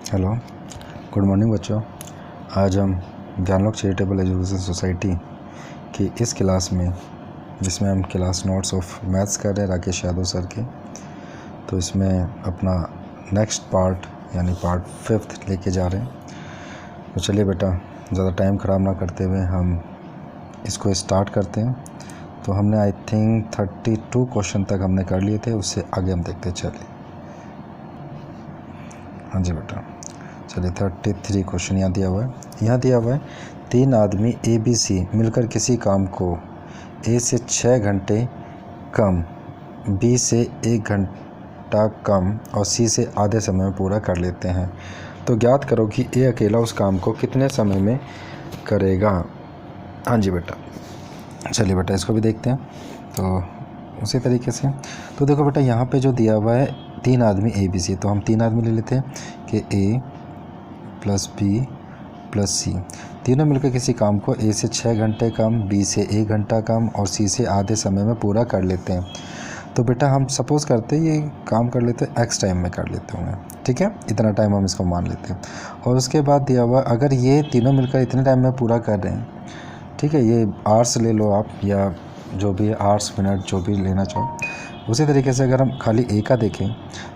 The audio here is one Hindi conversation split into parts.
हेलो, गुड मॉर्निंग बच्चों। आज हम ज्ञानलोक चैरिटेबल एजुकेशन सोसाइटी की इस क्लास में, जिसमें हम क्लास नोट्स ऑफ मैथ्स कर रहे हैं राकेश यादव सर के, तो इसमें अपना नेक्स्ट पार्ट यानी पार्ट 5 लेके जा रहे हैं। तो चलिए बेटा, ज़्यादा टाइम ख़राब ना करते हुए हम इसको स्टार्ट करते हैं। तो हमने आई थिंक 32 क्वेश्चन तक हमने कर लिए थे, उससे आगे हम देखते चलिए। हाँ जी बेटा, चलिए 33 क्वेश्चन यहाँ दिया हुआ है। यहाँ दिया हुआ है 3 आदमी ABC मिलकर किसी काम को A से 6 घंटे कम, B से 1 घंटा कम और C से आधे समय में पूरा कर लेते हैं। तो ज्ञात करो कि A अकेला उस काम को कितने समय में करेगा। हाँ जी बेटा, चलिए बेटा इसको भी देखते हैं। तो उसी तरीके से तो देखो बेटा, यहाँ पे जो दिया हुआ है 3 आदमी ABC, तो हम 3 आदमी ले लेते हैं कि A plus B plus C, तीनों मिलकर किसी काम को A से 6 घंटे कम, B से 1 घंटा कम और C से आधे समय में पूरा कर लेते हैं। तो बेटा हम सपोज़ करते हैं ये काम कर लेते हैं X टाइम में कर लेते होंगे, ठीक है, इतना टाइम हम इसको मान लेते हैं। और उसके बाद दिया हुआ अगर ये तीनों मिलकर इतने टाइम में पूरा कर रहे हैं, ठीक है, ये आवर्स ले लो आप या जो भी आवर्स मिनट जो भी लेना चाहो। उसी तरीके से अगर हम खाली A का देखें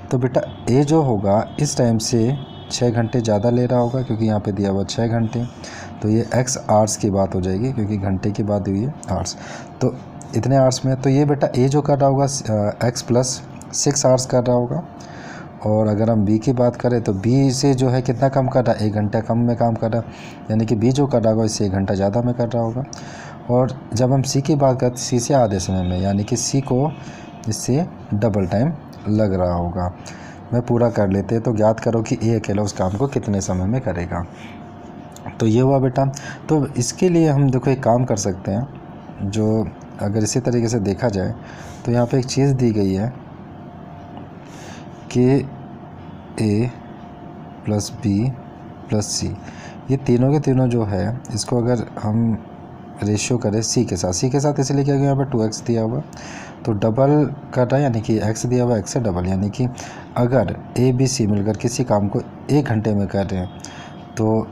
तो बेटा A जो होगा इस टाइम से 6 घंटे ज़्यादा ले रहा होगा, क्योंकि यहाँ पे दिया हुआ 6 घंटे, तो ये X आवर्स की बात हो जाएगी, क्योंकि घंटे की बात हुई है आवर्स, तो इतने आवर्स में। तो ये बेटा A जो कर रहा होगा X प्लस 6 आवर्स कर रहा होगा। और अगर हम B की बात करें तो B से जो है कितना कम कर रहा है, 1 घंटा कम में काम कर रहा है, यानी कि B जो कर रहा होगा इससे 1 घंटा ज़्यादा में कर रहा होगा। और जब हम C की बात करते हैं, C से आधे समय में, यानी कि C को इससे डबल टाइम लग रहा होगा में पूरा कर लेते हैं। तो ज्ञात करो कि A अकेला उस काम को कितने समय में करेगा। तो ये हुआ बेटा। तो इसके लिए हम देखो एक काम कर सकते हैं, जो अगर इसी तरीके से देखा जाए तो यहाँ पे एक चीज़ दी गई है कि A plus B plus C, ये तीनों के तीनों जो है इसको अगर हम रेशियो करें C के साथ इसलिए क्या यहाँ पर 2x दिया हुआ, तो डबल कर रहा है, यानी कि x दिया हुआ, x से डबल, यानी कि अगर A B C मिलकर किसी काम को 1 घंटे में कर रहे हैं तो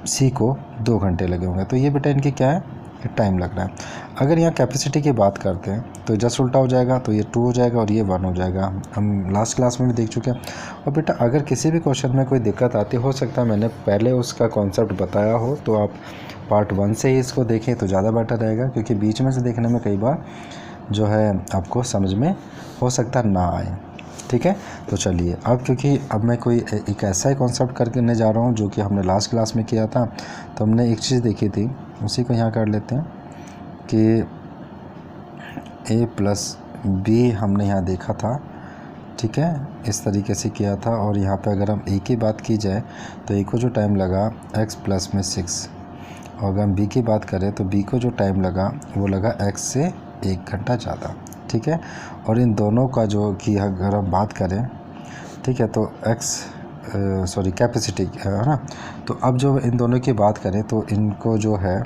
C को 2 घंटे लगे होंगे। तो ये बेटा इनकी क्या है, टाइम लग रहा है। अगर यहाँ कैपेसिटी की बात करते हैं तो जस्ट उल्टा हो जाएगा, तो ये 2 हो जाएगा और ये 1 हो जाएगा। हम लास्ट क्लास में भी देख चुके हैं। और बेटा अगर किसी भी क्वेश्चन में कोई दिक्कत आती हो सकता है मैंने पहले उसका कॉन्सेप्ट बताया हो, तो आप पार्ट 1 से ही इसको देखें तो ज़्यादा बेटर रहेगा, क्योंकि बीच में से देखने में कई बार जो है आपको समझ में हो सकता ना आए, ठीक है। तो चलिए अब, क्योंकि अब मैं कोई एक ऐसा ही कॉन्सेप्ट करने जा रहा हूँ जो कि हमने लास्ट क्लास में किया था, तो हमने एक चीज़ देखी थी, उसी को यहाँ कर लेते हैं कि A प्लस B हमने यहाँ देखा था, ठीक है, इस तरीके से किया था। और यहाँ पे अगर हम A की बात की जाए तो A को जो टाइम लगा X प्लस में 6, और अगर हम B की बात करें तो B को जो टाइम लगा वो लगा X से 1 घंटा ज़्यादा, ठीक है। और इन दोनों का जो कि अगर हम बात करें, ठीक है, तो कैपेसिटी है ना, तो अब जो इन दोनों की बात करें तो इनको जो है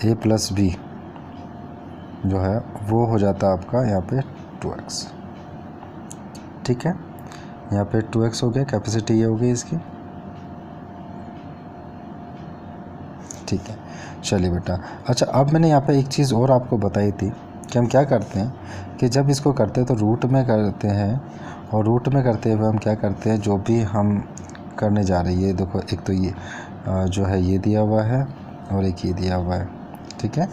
A प्लस B जो है वो हो जाता है आपका यहाँ पे 2x, ठीक है, यहाँ पे 2x हो गया, कैपेसिटी ये हो गई इसकी, ठीक है। चलिए बेटा, अच्छा अब मैंने यहाँ पे एक चीज़ और आपको बताई थी कि हम क्या करते हैं कि जब इसको करते हैं तो रूट में करते हैं, और रूट में करते हुए हम क्या करते हैं, जो भी हम करने जा रहे हैं, ये देखो एक तो ये जो है ये दिया हुआ है और एक ये दिया हुआ है, ठीक है।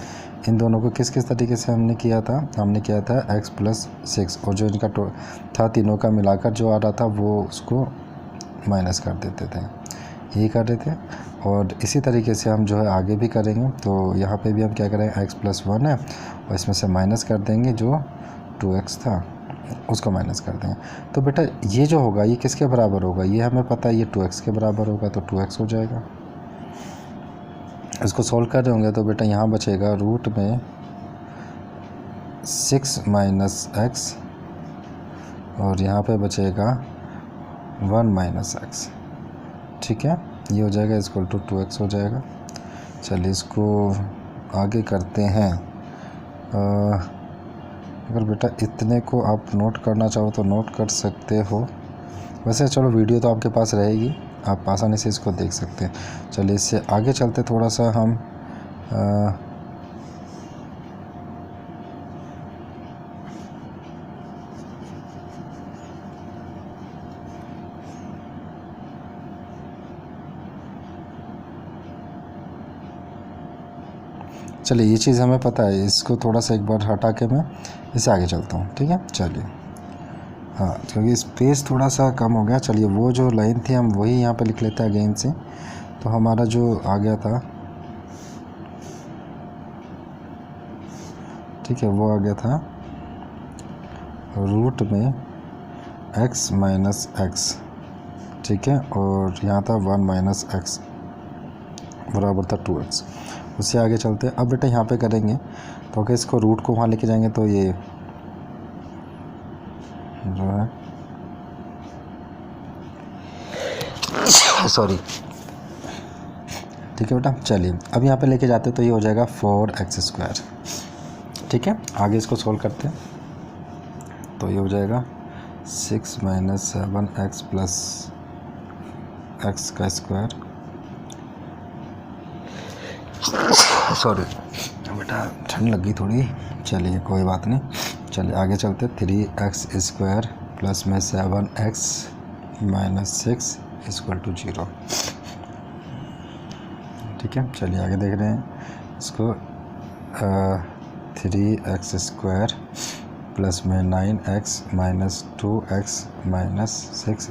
इन दोनों को किस किस तरीके से हमने किया था, हमने किया था x प्लस 6, और जो इनका था तीनों का मिलाकर जो आ रहा था वो उसको माइनस कर देते थे, ये कर रहे थे। और इसी तरीके से हम जो है आगे भी करेंगे। तो यहाँ पे भी हम क्या करेंगे, x प्लस 1 है और इसमें से माइनस कर देंगे, जो 2x था उसको माइनस कर देंगे। तो बेटा ये जो होगा ये किसके बराबर होगा, ये हमें पता है ये 2x के बराबर होगा, तो 2x हो जाएगा। इसको सोल्व कर रहे होंगे तो बेटा यहाँ बचेगा रूट में 6 माइनस x, और यहाँ पे बचेगा 1 माइनस x, ठीक है, ये हो जाएगा इक्वल टू 2x हो जाएगा। चलिए इसको आगे करते हैं। अगर बेटा इतने को आप नोट करना चाहो तो नोट कर सकते हो, वैसे चलो वीडियो तो आपके पास रहेगी, आप आसानी से इसको देख सकते हैं। चलिए इससे आगे चलते थोड़ा सा हम चलिए ये चीज़ हमें पता है, इसको थोड़ा सा एक बार हटा के मैं इससे आगे चलता हूँ, ठीक है। चलिए हाँ, क्योंकि स्पेस थोड़ा सा कम हो गया। चलिए वो जो लाइन थी हम वही यहाँ पे लिख लेते हैं अगेन से। तो हमारा जो आ गया था, ठीक है, वो आ गया था रूट में x माइनस एक्स, ठीक है, और यहाँ था 1 माइनस एक्स बराबर था 2x। उससे आगे चलते हैं। अब बेटा यहाँ पे करेंगे तो अगर इसको रूट को वहाँ लेके जाएंगे तो ये जो है सॉरी, ठीक है बेटा। चलिए अब यहाँ पे लेके जाते हैं तो ये हो जाएगा 4x², ठीक है। आगे इसको सोल्व करते हैं तो ये हो जाएगा 6 minus 7x plus x²। Sorry बेटा, ठंड लग गई थोड़ी। चलिए कोई बात नहीं। चलिए आगे चलते। 3x² प्लस में 7x माइनस 6 = 0, ठीक है। चलिए आगे देख रहे हैं इसको। 3x² प्लस में 9x minus 2x minus 6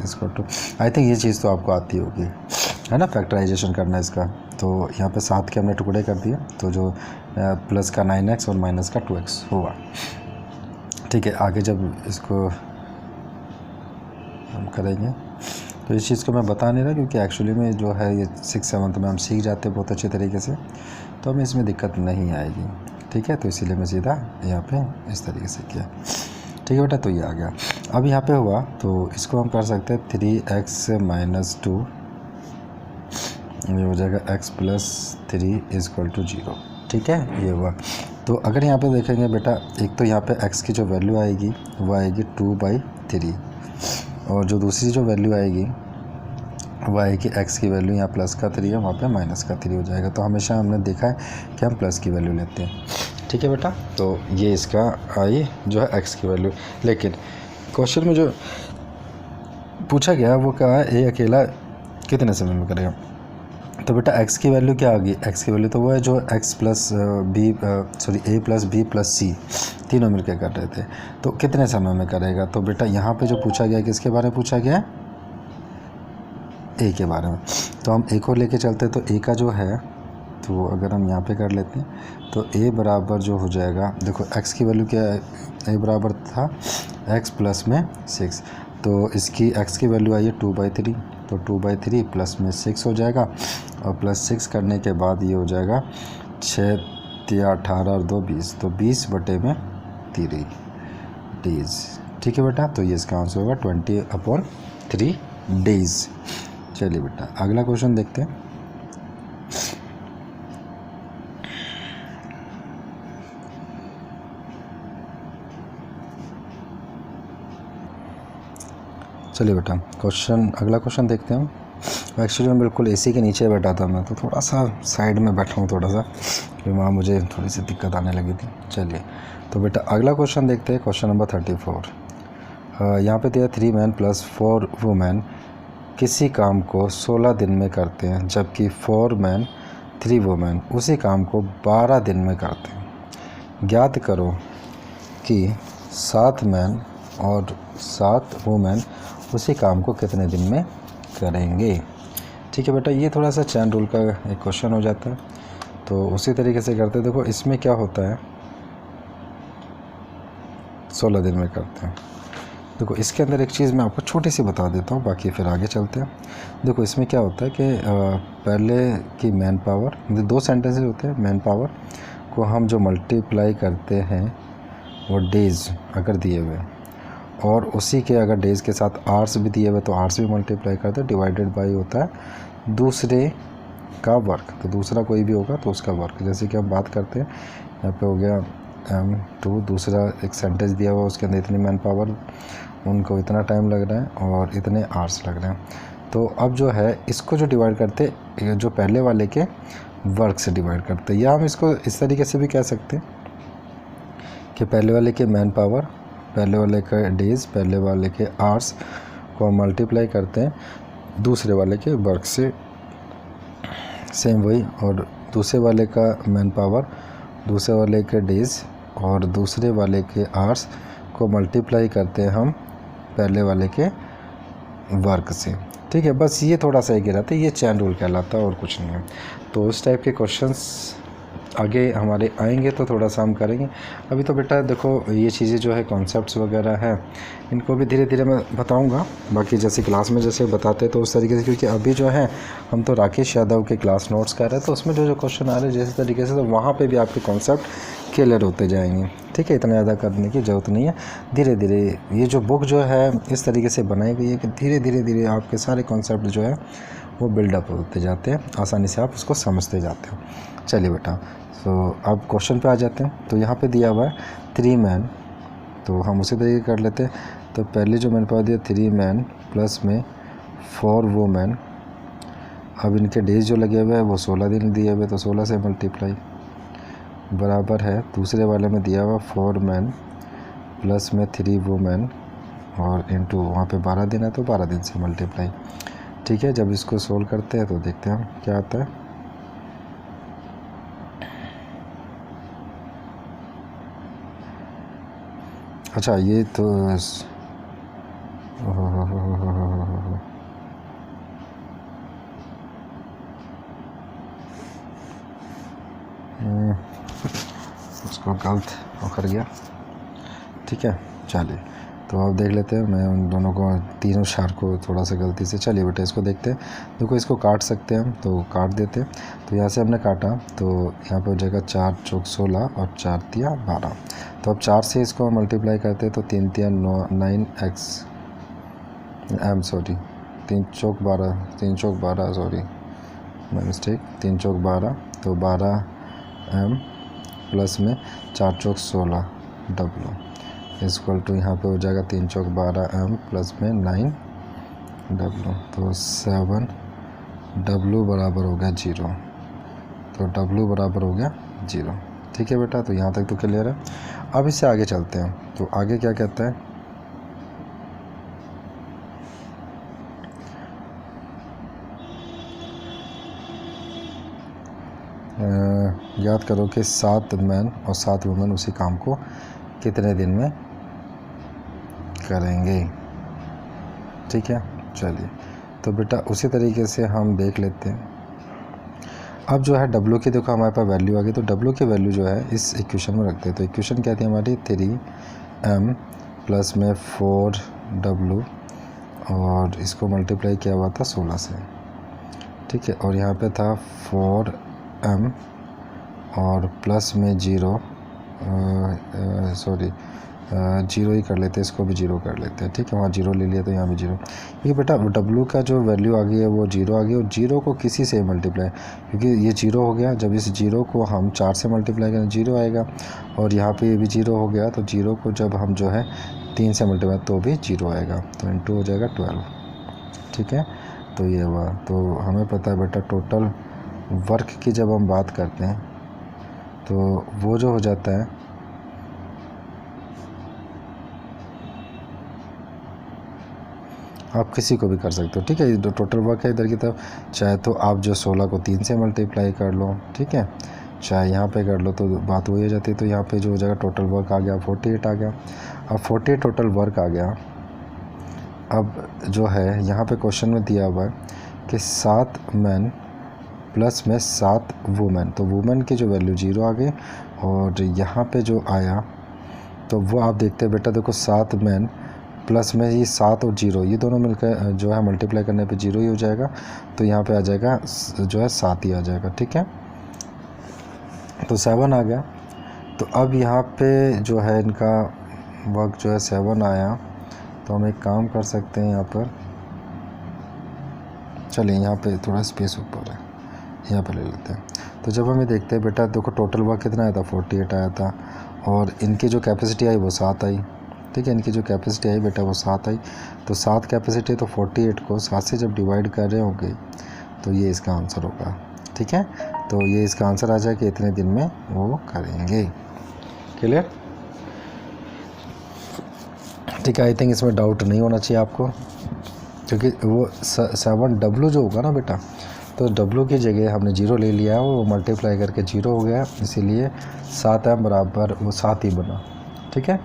= I think ये चीज़ तो आपको आती होगी, है ना, फैक्टराइजेशन करना इसका। तो यहाँ पे 7 के हमने टुकड़े कर दिए, तो जो प्लस का 9x और माइनस का 2x होगा, ठीक है। आगे जब इसको हम करेंगे तो इस चीज़ को मैं बता नहीं रहा, क्योंकि एक्चुअली में जो है ये 6-7 में हम सीख जाते हैं बहुत अच्छे तरीके से, तो हमें इसमें दिक्कत नहीं आएगी, ठीक है। तो इसीलिए मैं सीधा यहाँ पे इस तरीके से किया, ठीक है बेटा। तो ये आ गया। अब यहाँ पे हुआ तो इसको हम कर सकते हैं 3x माइनस 2, ये हो जाएगा x प्लस 3 = 0, ठीक है। ये हुआ। तो अगर यहाँ पे देखेंगे बेटा, एक तो यहाँ पे x की जो वैल्यू आएगी वो आएगी 2/3, और जो दूसरी जो वैल्यू आएगी वो आएगी x की वैल्यू यहाँ प्लस का 3 है, वहाँ पे माइनस का 3 हो जाएगा। तो हमेशा हमने देखा है कि हम प्लस की वैल्यू लेते हैं, ठीक है बेटा। तो ये इसका आई जो है x की वैल्यू। लेकिन क्वेश्चन में जो पूछा गया वो क्या है, ए अकेला कितने समय में करेगा। तो बेटा x की वैल्यू क्या आ गई, x की वैल्यू तो वो है जो x plus b sorry a plus b plus c तीनों मिलकर कर रहे थे। तो कितने समय में करेगा। तो बेटा यहाँ पे जो पूछा गया किसके बारे में पूछा गया है, a के बारे में। तो हम a को लेके चलते हैं। तो a का जो है, तो अगर हम यहाँ पे कर लेते हैं तो a बराबर जो हो जाएगा, देखो x की वैल्यू क्या है, a बराबर था x प्लस में 6, तो इसकी x की वैल्यू आई है 2/3, तो 2/3 प्लस में 6 हो जाएगा, और प्लस 6 करने के बाद ये हो जाएगा 6 या 18 और 2 20, तो 20/3 डेज़, ठीक है बेटा। तो ये इसका आंसर होगा 20/3 डेज़। चलिए बेटा अगला क्वेश्चन देखते हैं। चलिए बेटा अगला क्वेश्चन देखते हैं। एक्चुअली मैं बिल्कुल एसी के नीचे बैठा था, मैं तो थोड़ा सा साइड में बैठा हूँ थोड़ा सा, फिर वहाँ मुझे थोड़ी सी दिक्कत आने लगी थी। चलिए तो बेटा अगला क्वेश्चन देखते हैं। Question number 34। यहाँ पे दिया 3 मैन प्लस 4 वुमेन किसी काम को 16 दिन में करते हैं, जबकि 4 मैन 3 वुमेन उसी काम को 12 दिन में करते हैं। ज्ञात करो कि 7 मैन और 7 वुमेन उसी काम को कितने दिन में करेंगे, ठीक है बेटा। ये थोड़ा सा चैन रूल का एक क्वेश्चन हो जाता है, तो उसी तरीके से करते हैं। देखो इसमें क्या होता है, 16 दिन में करते हैं। देखो इसके अंदर एक चीज़ मैं आपको छोटी सी बता देता हूँ, बाकी फिर आगे चलते हैं। देखो इसमें क्या होता है कि पहले की मैन पावर, 2 सेंटेंसेस होते हैं। मैन पावर को हम जो मल्टीप्लाई करते हैं वो डेज़ अगर दिए हुए, और उसी के अगर डेज़ के साथ आवर्स भी दिए हुए तो आवर्स भी मल्टीप्लाई करते हैं, डिवाइडेड बाई होता है दूसरे का वर्क। तो दूसरा कोई भी होगा तो उसका वर्क, जैसे कि हम बात करते हैं यहाँ पे हो गया M2, दूसरा एक सेंटेंस दिया हुआ उसके अंदर इतनी मैन पावर, उनको इतना टाइम लग रहा है और इतने आवर्स लग रहे हैं। तो अब जो है इसको जो डिवाइड करते जो पहले वाले के वर्क से डिवाइड करते, या हम इसको इस तरीके से भी कह सकते हैं कि पहले वाले के मैन पावर, पहले वाले के डेज़, पहले वाले के आवर्स को हम मल्टीप्लाई करते हैं दूसरे वाले के वर्क से, सेम वही, और दूसरे वाले का मैन पावर, दूसरे वाले के डेज़ और दूसरे वाले के आवर्स को मल्टीप्लाई करते हैं हम पहले वाले के वर्क से। ठीक है, बस ये थोड़ा सा एक रहता है, ये चैन रूल कहलाता है और कुछ नहीं है। तो उस टाइप के क्वेश्चंस आगे हमारे आएंगे तो थोड़ा सा हम करेंगे। अभी तो बेटा देखो ये चीज़ें जो है कॉन्सेप्ट्स वगैरह है, इनको भी धीरे धीरे मैं बताऊंगा, बाकी जैसे क्लास में जैसे बताते हैं तो उस तरीके से, क्योंकि अभी जो है हम तो राकेश यादव के क्लास नोट्स कर रहे हैं, तो उसमें जो क्वेश्चन आ रहे हैं जैसे तरीके से, तो वहाँ पर भी आपके कॉन्सेप्ट क्लियर होते जाएंगे। ठीक है, इतना ज़्यादा करने की ज़रूरत नहीं है, धीरे धीरे ये जो बुक जो है इस तरीके से बनाई गई है कि धीरे धीरे धीरे आपके सारे कॉन्सेप्ट जो है वो बिल्डअप होते जाते हैं, आसानी से आप उसको समझते जाते हो। चलिए बेटा, तो अब क्वेश्चन पे आ जाते हैं। तो यहाँ पे दिया हुआ है 3 मैन, तो हम उसी तरीके कर लेते हैं। तो पहले जो मैंने पावर दिया 3 मैन प्लस में 4 वुमेन। अब इनके डेज जो लगे हुए हैं वो 16 दिन दिए हुए, तो 16 से मल्टीप्लाई बराबर है दूसरे वाले में दिया हुआ 4 मैन प्लस में 3 वुमेन और इनटू वहाँ पे 12 दिन है तो 12 दिन से मल्टीप्लाई। ठीक है, जब इसको सोल्व करते हैं तो देखते हैं हम क्या आता है। अच्छा ये तो उसको गलत कर गया। ठीक है, चलिए तो अब देख लेते हैं, मैं उन दोनों को तीनों शार को थोड़ा सा गलती से, चलिए बेटा इसको देखते हैं। देखो इसको काट सकते हैं हम, तो काट देते हैं। तो यहाँ से हमने काटा तो यहाँ पे हो जाएगा 4 चौक 16 और 4 तिया 12। तो अब 4 से इसको मल्टीप्लाई करते हैं तो 3 तिया 9x एम, सॉरी 3 चौक 12, 3 चौक 12, सॉरी मिस्टेक, 3 चौक 12, तो 12 एम प्लस में 4 चौक 16 डब्लू इक्वल टू यहाँ पे हो जाएगा 3 चौक 12 एम प्लस में 9 डब्लू, तो 7 डब्लू बराबर हो गया 0, तो डब्लू बराबर हो गया 0। ठीक है बेटा, तो यहाँ तक तो क्लियर है। अब इससे आगे चलते हैं, तो आगे क्या कहता है, याद करो कि 7 मैन और 7 वुमेन उसी काम को कितने दिन में करेंगे। ठीक है, चलिए तो बेटा उसी तरीके से हम देख लेते हैं। अब जो है डब्लू की देखो हमारे पास वैल्यू आ गई, तो डब्लू की वैल्यू जो है इस इक्वेशन में रखते हैं। तो इक्वेशन क्या थी हमारी 3m प्लस में 4w और इसको मल्टीप्लाई किया हुआ था 16 से। ठीक है, और यहाँ पे था 4m और प्लस में 0, सॉरी 0 ही कर लेते हैं, इसको भी 0 कर लेते हैं। ठीक है, वहाँ 0 ले लिया तो यहाँ भी 0। ये बेटा W का जो वैल्यू आ गई है वो 0 आ गई, और 0 को किसी से मल्टीप्लाई, क्योंकि ये 0 हो गया, जब इस 0 को हम 4 से मल्टीप्लाई करें 0 आएगा, और यहाँ पे ये भी 0 हो गया, तो 0 को जब हम जो है 3 से मल्टीप्लाई तो भी 0 आएगा, तो इंटू हो जाएगा 12। ठीक है, तो ये हुआ। तो हमें पता है बेटा टोटल वर्क की जब हम बात करते हैं तो वो जो हो जाता है आप किसी को भी कर सकते हो। ठीक है, जो टोटल वर्क है इधर की तरफ, चाहे तो आप जो 16 को 3 से मल्टीप्लाई कर लो, ठीक है, चाहे यहाँ पे कर लो, तो बात वही हो जाती है। तो यहाँ पे जो हो जाएगा टोटल वर्क आ गया 48 आ गया। अब 48 टोटल वर्क आ गया। अब जो है यहाँ पे क्वेश्चन में दिया हुआ है कि 7 मैन प्लस में 7 वुमेन, तो वुमेन की जो वैल्यू 0 आ गई, और यहाँ पे जो आया तो वो आप देखते हैं बेटा, देखो 7 मैन प्लस में ये 7 और 0 ये दोनों मिलकर जो है मल्टीप्लाई करने पे 0 ही हो जाएगा, तो यहाँ पे आ जाएगा जो है 7 ही आ जाएगा। ठीक है, तो 7 आ गया। तो अब यहाँ पे जो है इनका वर्क जो है 7 आया, तो हम एक काम कर सकते हैं यहाँ पर, चलिए यहाँ पे थोड़ा स्पेस ऊपर है, यहाँ पर ले लेते हैं। तो जब हमें देखते हैं बेटा, देखो टोटल वर्क कितना आया था 48 आया था, और इनकी जो कैपेसिटी आई वो 7 आई। ठीक है। इनकी जो कैपेसिटी आई बेटा वो 7 आई, तो 7 कैपेसिटी तो 48 को 7 से जब डिवाइड कर रहे होंगे तो ये इसका आंसर होगा, ठीक है। तो ये इसका आंसर आ जाए कि इतने दिन में वो करेंगे। क्लियर, ठीक है। आई थिंक इसमें डाउट नहीं होना चाहिए आपको, क्योंकि वो 7W जो होगा ना बेटा, तो W की जगह हमने 0 ले लिया है, वो मल्टीप्लाई करके 0 हो गया, इसीलिए 7m बराबर वो 7 ही बना, ठीक है।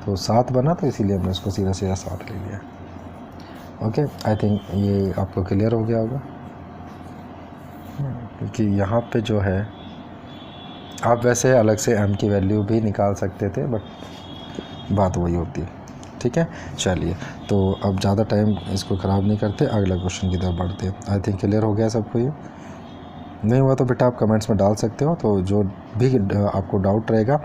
तो 7 बना, तो इसीलिए हमने उसको सीधा सीधा 7 ले लिया। ओके, आई थिंक ये आपको क्लियर हो गया होगा, क्योंकि यहाँ पे जो है आप वैसे अलग से m की वैल्यू भी निकाल सकते थे, बट बात वही होती है, ठीक है। चलिए, तो अब ज़्यादा टाइम इसको ख़राब नहीं करते, अगला क्वेश्चन की तरफ बढ़ते हैं। आई थिंक क्लियर हो गया सबको, ये नहीं हुआ तो बेटा आप कमेंट्स में डाल सकते हो, तो जो भी आपको डाउट रहेगा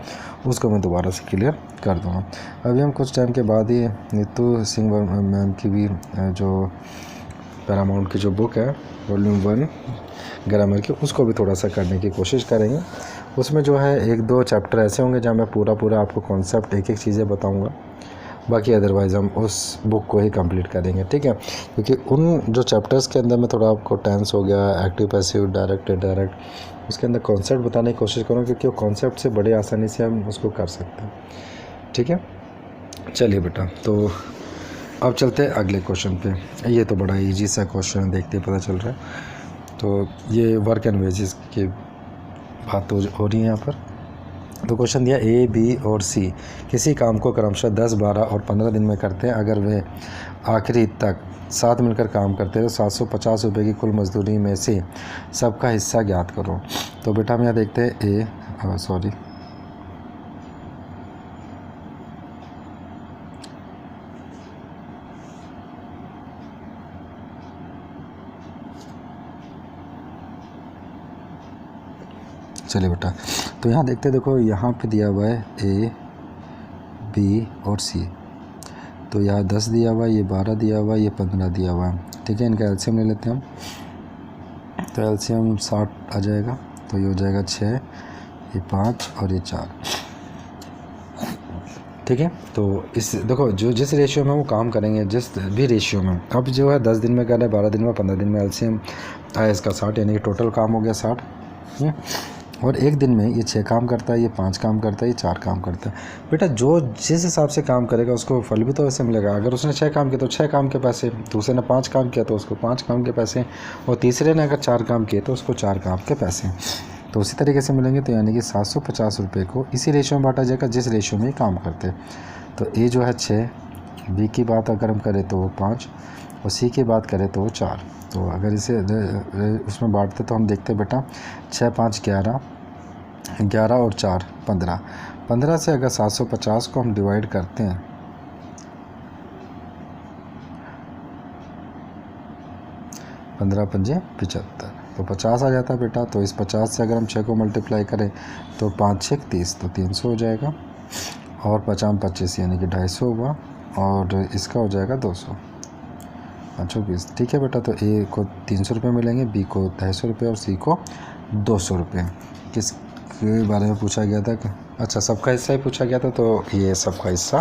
उसको मैं दोबारा से क्लियर कर दूँगा। अभी हम कुछ टाइम के बाद ही नीतू सिंह मैम की भी जो पैरामाउंट की जो बुक है वॉल्यूम 1 ग्रामर की, उसको भी थोड़ा सा करने की कोशिश करेंगे। उसमें जो है 1-2 चैप्टर ऐसे होंगे जहाँ मैं पूरा आपको कॉन्सेप्ट एक चीज़ें बताऊँगा, बाकी अदरवाइज़ हम उस बुक को ही कंप्लीट करेंगे, ठीक है। क्योंकि उन जो चैप्टर्स के अंदर में थोड़ा आपको टेंस हो गया, एक्टिव पैसिव, डायरेक्ट इनडायरेक्ट, उसके अंदर कॉन्सेप्ट बताने की कोशिश करूँ, क्योंकि वो कॉन्सेप्ट से बड़े आसानी से हम उसको कर सकते हैं, ठीक है। चलिए बेटा, तो अब चलते हैं अगले क्वेश्चन पे। ये तो बड़ा ईजी सा क्वेश्चन है, देखते पता चल रहा है। तो ये वर्क एंड वेजेस की बात हो रही है यहाँ पर। तो क्वेश्चन दिया A, B और C किसी काम को क्रमशः 10, 12 और 15 दिन में करते हैं। अगर वे आखिरी तक साथ मिलकर काम करते हैं तो 750 रुपये की कुल मजदूरी में से सबका हिस्सा ज्ञात करो। तो बेटा हम यहाँ देखते हैं चलिए बेटा, तो यहाँ देखते हैं, देखो यहाँ पे दिया हुआ है A, B और C। तो यहाँ 10 दिया हुआ है, ये 12 दिया हुआ है, ये 15 दिया हुआ है, ठीक है। इनका एलसीएम ले लेते हैं हम। तो एलसीएम 60 आ जाएगा, तो ये हो जाएगा 6, ये 5 और ये 4, ठीक है। तो इस देखो जो जिस रेशियो में वो काम करेंगे, जिस भी रेशियो में, अब जो है 10 दिन में कर रहे हैं, 12 दिन में, 15 दिन में, एलसीएम आया इसका 60, यानी कि टोटल काम हो गया 60। और एक दिन में ये 6 काम करता है, ये 5 काम करता है, ये 4 काम करता है। बेटा जो जिस हिसाब से काम करेगा उसको फल भी तो वैसे मिलेगा। अगर उसने 6 काम किया तो 6 काम के पैसे, दूसरे ने 5 काम किया तो उसको 5 काम के पैसे, और तीसरे ने अगर 4 काम किए तो उसको 4 काम के पैसे, तो उसी तरीके से मिलेंगे। तो यानी कि 750 रुपये को इसी रेशियो में बांटा जाएगा जिस रेशियो में ही काम करते हैं। तो ए जो है 6, बी की बात अगर हम करें तो वो 5, और सी की बात करें तो वो 4। तो अगर इसे उसमें बांटते तो हम देखते बेटा 6, 5, 11, 11 और 4 15, 15 से अगर 750 को हम डिवाइड करते हैं, पंद्रह 15 75, तो 50 आ जाता है बेटा। तो इस 50 से अगर हम 6 को मल्टीप्लाई करें तो 5 6 30, तो 300 हो जाएगा, और 50 25 यानी कि 250 हुआ, और इसका हो जाएगा 200, 520, ठीक है बेटा। तो ए को 300 रुपये मिलेंगे, बी को 250 रुपये और सी को 200 रुपये। किसके बारे में पूछा गया था? अच्छा, सबका हिस्सा ही पूछा गया था, तो ये सबका हिस्सा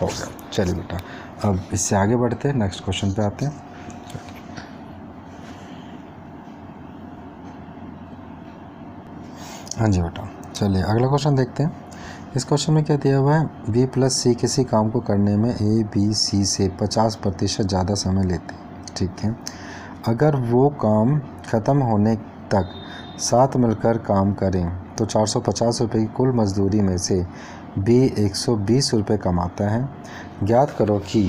हो गया। चलिए बेटा, अब इससे आगे बढ़ते हैं, नेक्स्ट क्वेश्चन पे आते हैं। हाँ जी बेटा, चलिए अगला क्वेश्चन देखते हैं। इस क्वेश्चन में क्या दिया हुआ है, बी प्लस सी किसी काम को करने में ए बी सी से 50% ज़्यादा समय लेते हैं, ठीक है। अगर वो काम ख़त्म होने तक साथ मिलकर काम करें तो 450 रुपये की कुल मजदूरी में से बी 120 रुपये कमाता है। ज्ञात करो कि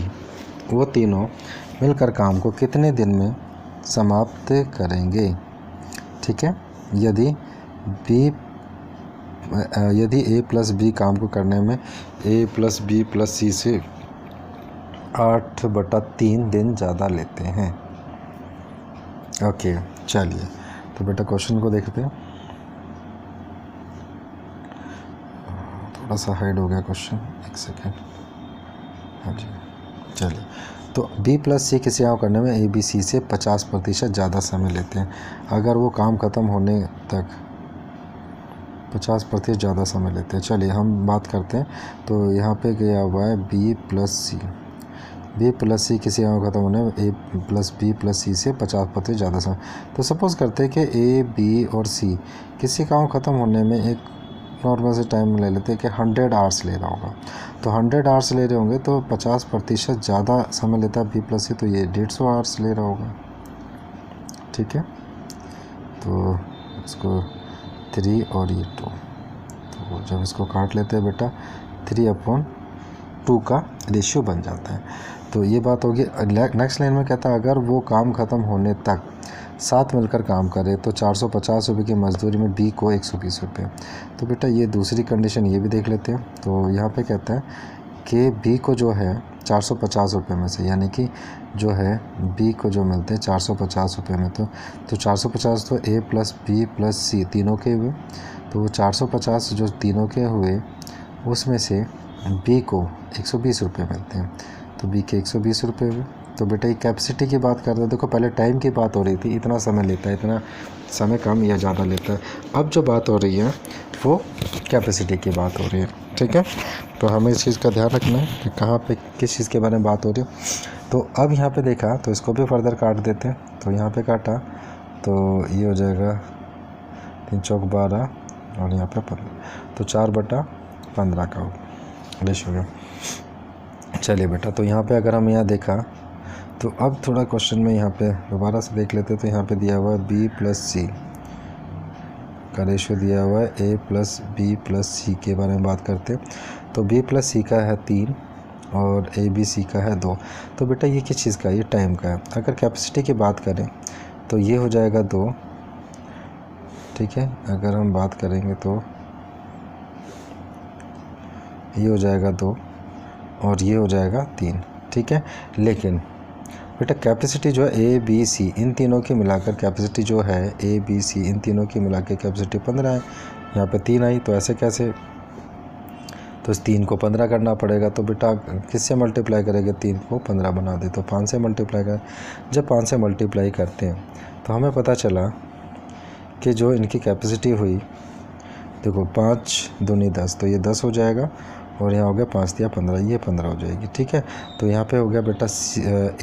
वो तीनों मिलकर काम को कितने दिन में समाप्त करेंगे, ठीक है। यदि ए प्लस बी काम को करने में ए प्लस बी प्लस सी से 8/3 दिन ज़्यादा लेते हैं। ओके, चलिए तो बेटा क्वेश्चन को देखते हैं। थोड़ा सा हाइड हो गया क्वेश्चन, एक सेकेंड। हाँ जी, चलिए। तो बी प्लस सी किसी काम करने में ए बी सी से 50% ज़्यादा समय लेते हैं। अगर वो काम ख़त्म होने तक 50% ज़्यादा समय लेते हैं। चलिए हम बात करते हैं। तो यहाँ पे गया हुआ है बी प्लस सी किसी काम खत्म होने में ए प्लस बी प्लस सी से 50% ज़्यादा समय। तो सपोज़ करते हैं कि ए बी और सी किसी काम ख़त्म होने में एक नॉर्मल से टाइम ले लेते हैं कि 100 आवर्स ले रहा होगा। तो 100 आवर्स ले रहे होंगे तो 50% ज़्यादा समय लेता है बी प्लस सी, तो ये 150 आवर्स ले रहा होगा। ठीक है, तो इसको 3 और ये 2, तो जब इसको काट लेते हैं बेटा 3/2 का रेशियो बन जाता है। तो ये बात होगी। नेक्स्ट लाइन में कहता है अगर वो काम ख़त्म होने तक साथ मिलकर काम करे तो 450 रुपये की मजदूरी में बी को 120 रुपये। तो बेटा ये दूसरी कंडीशन ये भी देख लेते हैं। तो यहाँ पे कहता है कि बी को जो है 450 रुपये में से, यानी कि जो है बी को जो मिलते हैं 450 रुपये में, तो 450 तो ए प्लस बी प्लस सी तीनों के हुए। तो वो 450 जो तीनों के हुए उसमें से बी को 120 रुपये मिलते हैं, तो बी के 120 रुपये हुए। तो बेटा ये कैपेसिटी की बात कर रहे हैं। देखो पहले टाइम की बात हो रही थी, इतना समय लेता है, इतना समय कम या ज़्यादा लेता है। अब जो बात हो रही है वो कैपेसिटी की बात हो रही है। ठीक है, तो हमें इस चीज़ का ध्यान रखना है कि कहाँ पे किस चीज़ के बारे में बात हो रही है। तो अब यहाँ पे देखा तो इसको भी फर्दर काट देते हैं। तो यहाँ पे काटा तो ये हो जाएगा 3 चौक 12 और यहाँ पे 15, तो 4/15 का रेशियो हो गया। चलिए बेटा, तो यहाँ पे अगर हम यहाँ देखा तो अब थोड़ा क्वेश्चन में यहाँ पे दोबारा से देख लेते। तो यहाँ पे दिया हुआ है बी प्लस सी का रेशियो दिया हुआ है ए प्लस बी प्लस सी के बारे में बात करते हैं। तो बी प्लस सी का है 3 और ए बी सी का है 2। तो बेटा ये किस चीज़ का, ये टाइम का है। अगर कैपेसिटी की बात करें तो ये हो जाएगा 2। ठीक है, अगर हम बात करेंगे तो ये हो जाएगा 2 और ये हो जाएगा 3। ठीक है, लेकिन बेटा कैपेसिटी जो है ए बी सी इन तीनों की मिलाकर कैपेसिटी जो है ए बी सी इन तीनों की मिला के कैपेसिटी 15 है। यहाँ पे 3 आई, तो ऐसे कैसे, तो इस 3 को 15 करना पड़ेगा। तो बेटा किससे मल्टीप्लाई करेंगे, 3 को 15 बना दे तो 5 से मल्टीप्लाई कर। जब 5 से मल्टीप्लाई करते हैं तो हमें पता चला कि जो इनकी कैपेसिटी हुई, देखो 5 दूनी 10, तो ये 10 हो जाएगा और यहाँ हो गया 5 दिया 15, ये 15 हो जाएगी। ठीक है, तो यहाँ पे हो गया बेटा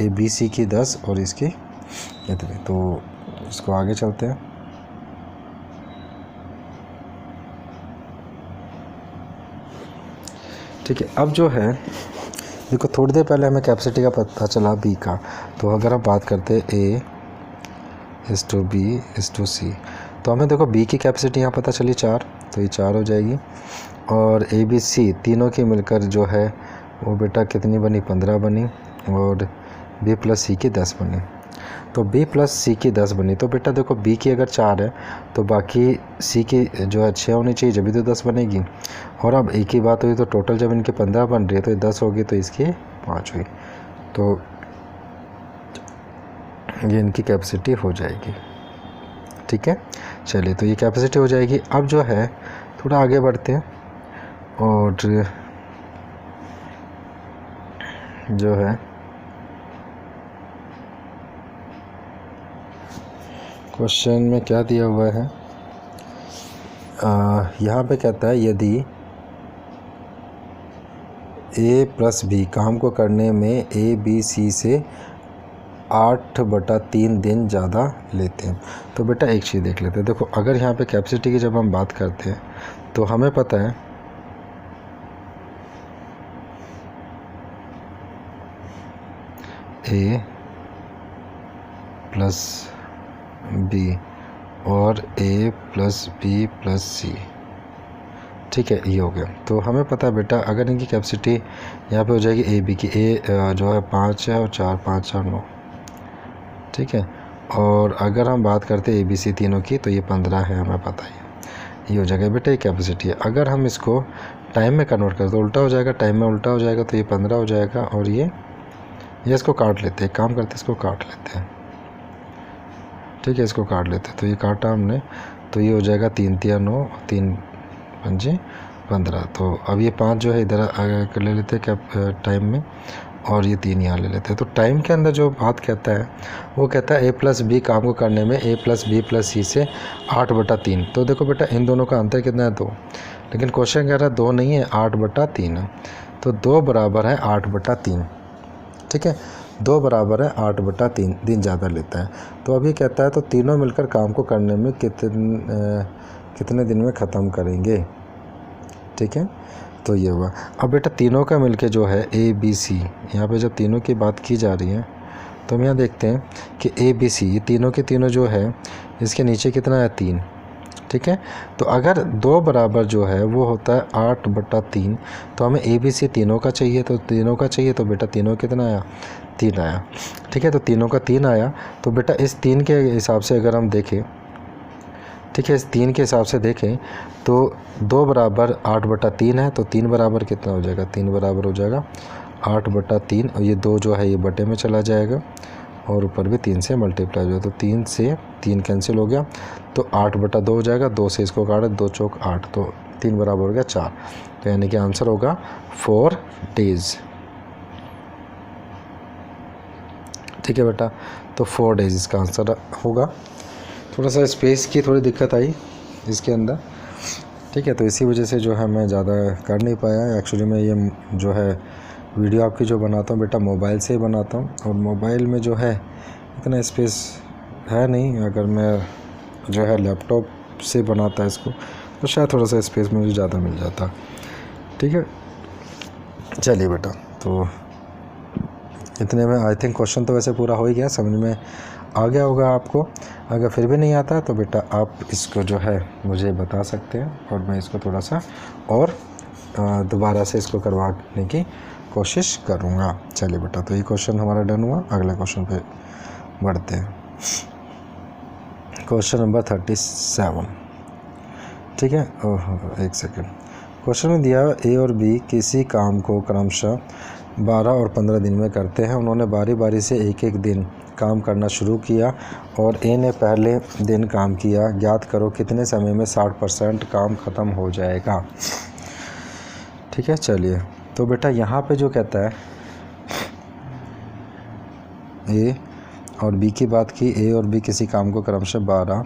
ए बी सी की 10 और इसकी इतनी। तो इसको आगे चलते हैं। ठीक है, अब जो है देखो थोड़ी देर पहले हमें कैपेसिटी का पता चला बी का। तो अगर हम बात करते हैं ए इस टू बी इस टू सी, तो हमें देखो बी की कैपेसिटी यहाँ पता चली 4, तो ये 4 हो जाएगी। और ए बी सी तीनों की मिलकर जो है वो बेटा कितनी बनी, 15 बनी। और बी प्लस सी की 10 बनी। तो बी प्लस सी की 10 बनी। तो बेटा देखो बी की अगर 4 है तो बाकी सी की जो है 6 होनी चाहिए, जब भी तो 10 बनेगी। और अब एक ही बात हुई तो टोटल जब इनके 15 बन रही है तो ये 10 होगी, तो इसकी 5 हुई। तो ये इनकी कैपेसिटी हो जाएगी। ठीक है, चलिए तो ये कैपेसिटी हो जाएगी। अब जो है थोड़ा आगे बढ़ते हैं और जो है क्वेश्चन में क्या दिया हुआ है, यहाँ पे कहता है यदि ए प्लस बी काम को करने में ए बी सी से 8/3 दिन ज़्यादा लेते हैं। तो बेटा एक चीज़ देख लेते हैं। देखो अगर यहाँ पे कैपेसिटी की जब हम बात करते हैं तो हमें पता है ए प्लस बी और ए प्लस बी प्लस सी। ठीक है, ये हो गया। तो हमें पता है बेटा अगर इनकी कैपेसिटी यहाँ पे हो जाएगी ए बी की, ए जो है 5 है और 4 5 4 9। ठीक है, और अगर हम बात करते हैं ए बी सी तीनों की तो ये 15 है, हमें पता है ये हो जाएगा। बेटा ये कैपेसिटी है। अगर हम इसको टाइम में कन्वर्ट करें तो उल्टा हो जाएगा, टाइम में उल्टा हो जाएगा, तो ये 15 हो जाएगा। और ये इसको काट लेते हैं, काम करते हैं इसको काट लेते हैं। ठीक है, इसको काट लेते हैं। तो ये काटा हमने, तो ये हो जाएगा 3 3 9 3 5 15। तो अब ये 5 जो है इधर कर ले लेते हैं क्या टाइम में, और ये 3 यहाँ ले लेते हैं। तो टाइम के अंदर जो बात कहता है वो कहता है A+B काम को करने में A+B+C से 8/3। तो देखो बेटा इन दोनों का अंतर कितना है 2, लेकिन क्वेश्चन कह रहा है 2 नहीं है 8/3 है। तो 2 बराबर है 8/3। ठीक है, 2 बराबर है 8/3, दिन ज़्यादा लेता है। तो अभी कहता है तो तीनों मिलकर काम को करने में कितने दिन में ख़त्म करेंगे। ठीक है, तो ये हुआ। अब बेटा तीनों का मिलके जो है ABC, यहाँ पे जब तीनों की बात की जा रही है तो हम यहाँ देखते हैं कि ABC ये तीनों के तीनों जो है इसके नीचे कितना है 3। ठीक है, तो अगर 2 बराबर जो है वो होता है 8/3, तो हमें ABC तीनों का चाहिए। तो तीनों का चाहिए तो बेटा तीनों कितना आया 3 आया। ठीक है, तो तीनों का 3 आया। तो बेटा इस 3 के हिसाब से अगर हम देखें, ठीक है, इस 3 के हिसाब से देखें तो 2 बराबर 8/3 है। तो 3 बराबर कितना हो जाएगा, 3 बराबर हो जाएगा 8/3, और ये 2 जो है ये बटे में चला जाएगा और ऊपर भी 3 से मल्टीप्लाई हो जाएगा। तो 3 से 3 कैंसिल हो गया, तो 8/2 हो जाएगा। 2 से इसको काटे, 2 चौक 8, तो 3 बराबर हो गया 4। तो यानी कि आंसर होगा 4 डेज़। ठीक है बेटा, तो 4 डेज़ इसका आंसर होगा। थोड़ा सा स्पेस की थोड़ी दिक्कत आई इसके अंदर। ठीक है, तो इसी वजह से जो है मैं ज़्यादा कर नहीं पाया। एक्चुअली मैं ये जो है वीडियो आपकी जो बनाता हूँ बेटा मोबाइल से ही बनाता हूँ, और मोबाइल में जो है इतना स्पेस है नहीं। अगर मैं जो है लैपटॉप से बनाता इसको तो शायद थोड़ा सा स्पेस मुझे ज़्यादा मिल जाता। ठीक है, चलिए बेटा, तो इतने में आई थिंक क्वेश्चन तो वैसे पूरा हो ही गया, समझ में आ गया होगा आपको। अगर फिर भी नहीं आता तो बेटा आप इसको जो है मुझे बता सकते हैं, और मैं इसको थोड़ा सा और दोबारा से इसको करवाने की कोशिश करूँगा। चलिए बेटा, तो ये क्वेश्चन हमारा डन हुआ। अगले क्वेश्चन पे बढ़ते हैं। Question number 37। ठीक है, एक सेकेंड। क्वेश्चन में दिया A और B किसी काम को क्रमशः 12 और 15 दिन में करते हैं। उन्होंने बारी बारी से एक एक दिन काम करना शुरू किया और A ने पहले दिन काम किया। ज्ञात करो कितने समय में 60% काम ख़त्म हो जाएगा। ठीक है, चलिए, तो बेटा यहाँ पे जो कहता है A और B की बात की। A और B किसी काम को क्रमशः 12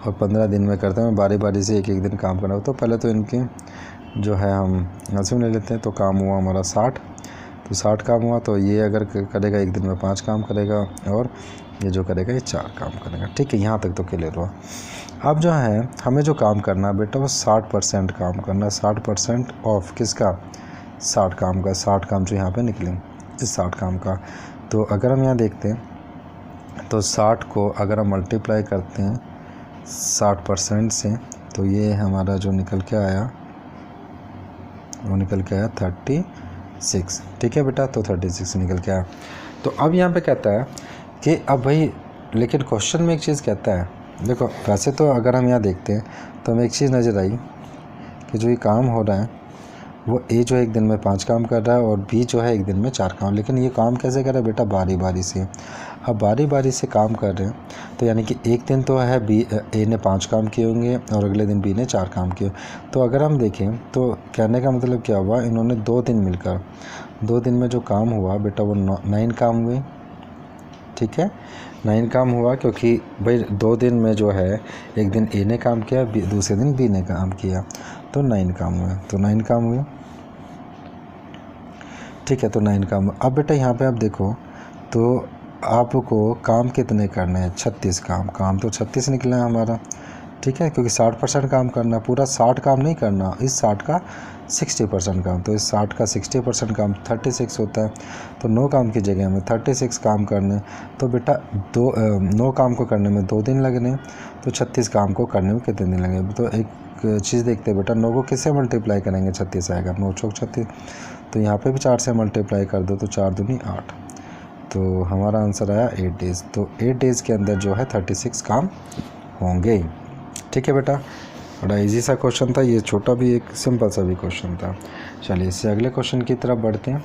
और 15 दिन में करते हैं, बारी बारी से एक एक दिन काम करना हो। तो पहले तो इनकी जो है हम एलसीएम ले लेते हैं। तो काम हुआ हमारा 60, तो 60 काम हुआ। तो ये अगर करेगा एक दिन में 5 काम करेगा, और ये जो करेगा ये 4 काम करेगा। ठीक है, यहाँ तक तो क्लियर हुआ। अब जो है हमें जो काम करना है बेटा वो 60% काम करना है। 60% ऑफ किसका, 60 काम का। 60 काम जो यहाँ पे निकले इस 60 काम का। तो अगर हम यहाँ देखते हैं तो 60 को अगर हम मल्टीप्लाई करते हैं 60% से, तो ये हमारा जो निकल के आया वो निकल के आया 36। ठीक है बेटा, तो 36 निकल के आया। तो अब यहाँ पे कहता है कि अब भाई, लेकिन क्वेश्चन में एक चीज़ कहता है, देखो वैसे तो अगर हम यहाँ देखते हैं तो हमें एक चीज़ नज़र आई कि जो ये काम हो रहा है वो A जो है एक दिन में 5 काम कर रहा है और B जो है एक दिन में 4 काम। लेकिन ये काम कैसे कर रहा है बेटा, बारी बारी से। अब बारी बारी से काम कर रहे हैं तो यानी कि एक दिन तो है A ने 5 काम किए होंगे और अगले दिन B ने 4 काम किए। तो अगर हम देखें तो कहने का मतलब क्या हुआ, इन्होंने 2 दिन मिलकर 2 दिन में जो काम हुआ बेटा वो 9 काम हुए। ठीक है, 9 काम हुआ, क्योंकि भाई 2 दिन में जो है एक दिन A ने काम किया, दूसरे दिन B ने काम किया, तो 9 काम हुए। तो 9 काम हुए। ठीक है, तो 9 काम। अब बेटा यहाँ पे आप देखो तो आपको काम कितने करने हैं, 36 काम। काम तो 36 निकला है हमारा। ठीक है, क्योंकि 60% काम करना, पूरा 60 काम नहीं करना, इस 60 का 60% काम। तो इस 60 का 60% काम 36 होता है। तो 9 काम की जगह हमें 36 काम करने। तो बेटा 9 काम को करने में 2 दिन लगने, तो 36 काम को करने में कितने दिन लगेंगे। तो एक चीज़ देखते हैं बेटा, 9 को किससे मल्टीप्लाई करेंगे, 36 आएगा, 9 चौक 36। तो यहाँ पे भी 4 से मल्टीप्लाई कर दो, तो 4 दूनी 8। तो हमारा आंसर आया 8 डेज़। तो 8 डेज़ के अंदर जो है 36 काम होंगे। ठीक है बेटा, बड़ा इजी सा क्वेश्चन था ये, छोटा भी एक सिंपल सा भी क्वेश्चन था। चलिए इससे अगले क्वेश्चन की तरफ बढ़ते हैं।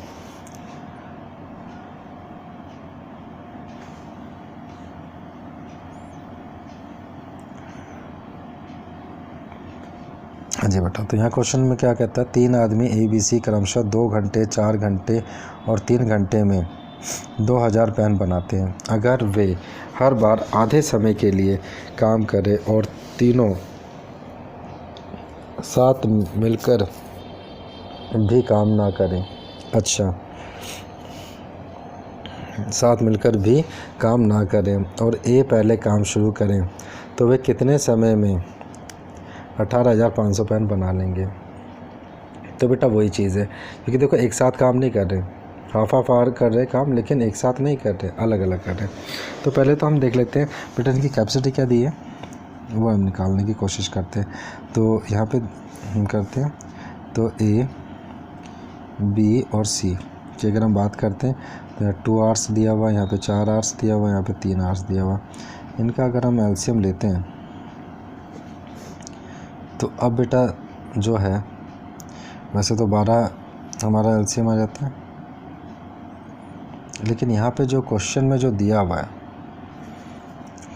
जी बेटा, तो यहाँ क्वेश्चन में क्या कहता है, 3 आदमी ABC क्रमशः 2 घंटे, 4 घंटे और 3 घंटे में 2000 पेन बनाते हैं। अगर वे हर बार आधे समय के लिए काम करें और तीनों साथ मिलकर भी काम ना करें, अच्छा, साथ मिलकर भी काम ना करें और ए पहले काम शुरू करें, तो वे कितने समय में 18,500 पेन बना लेंगे। तो बेटा वही चीज़ है, क्योंकि देखो एक साथ काम नहीं कर रहे, हाफ आवर कर रहे काम, लेकिन एक साथ नहीं कर रहे, अलग अलग कर रहे। तो पहले तो हम देख लेते हैं बेटा इनकी कैपेसिटी क्या दी है, वो हम निकालने की कोशिश करते हैं। तो यहाँ पे हम करते हैं, तो A, B और C की अगर हम बात करते हैं तो 2 आवर्स दिया हुआ, यहाँ पे 4 आवर्स दिया हुआ, यहाँ पे 3 आवर्स दिया हुआ। इनका अगर हम एलसीएम लेते हैं तो अब बेटा जो है, वैसे तो 12 हमारा एलसीएम आ जाता है, लेकिन यहाँ पे जो क्वेश्चन में जो दिया हुआ है,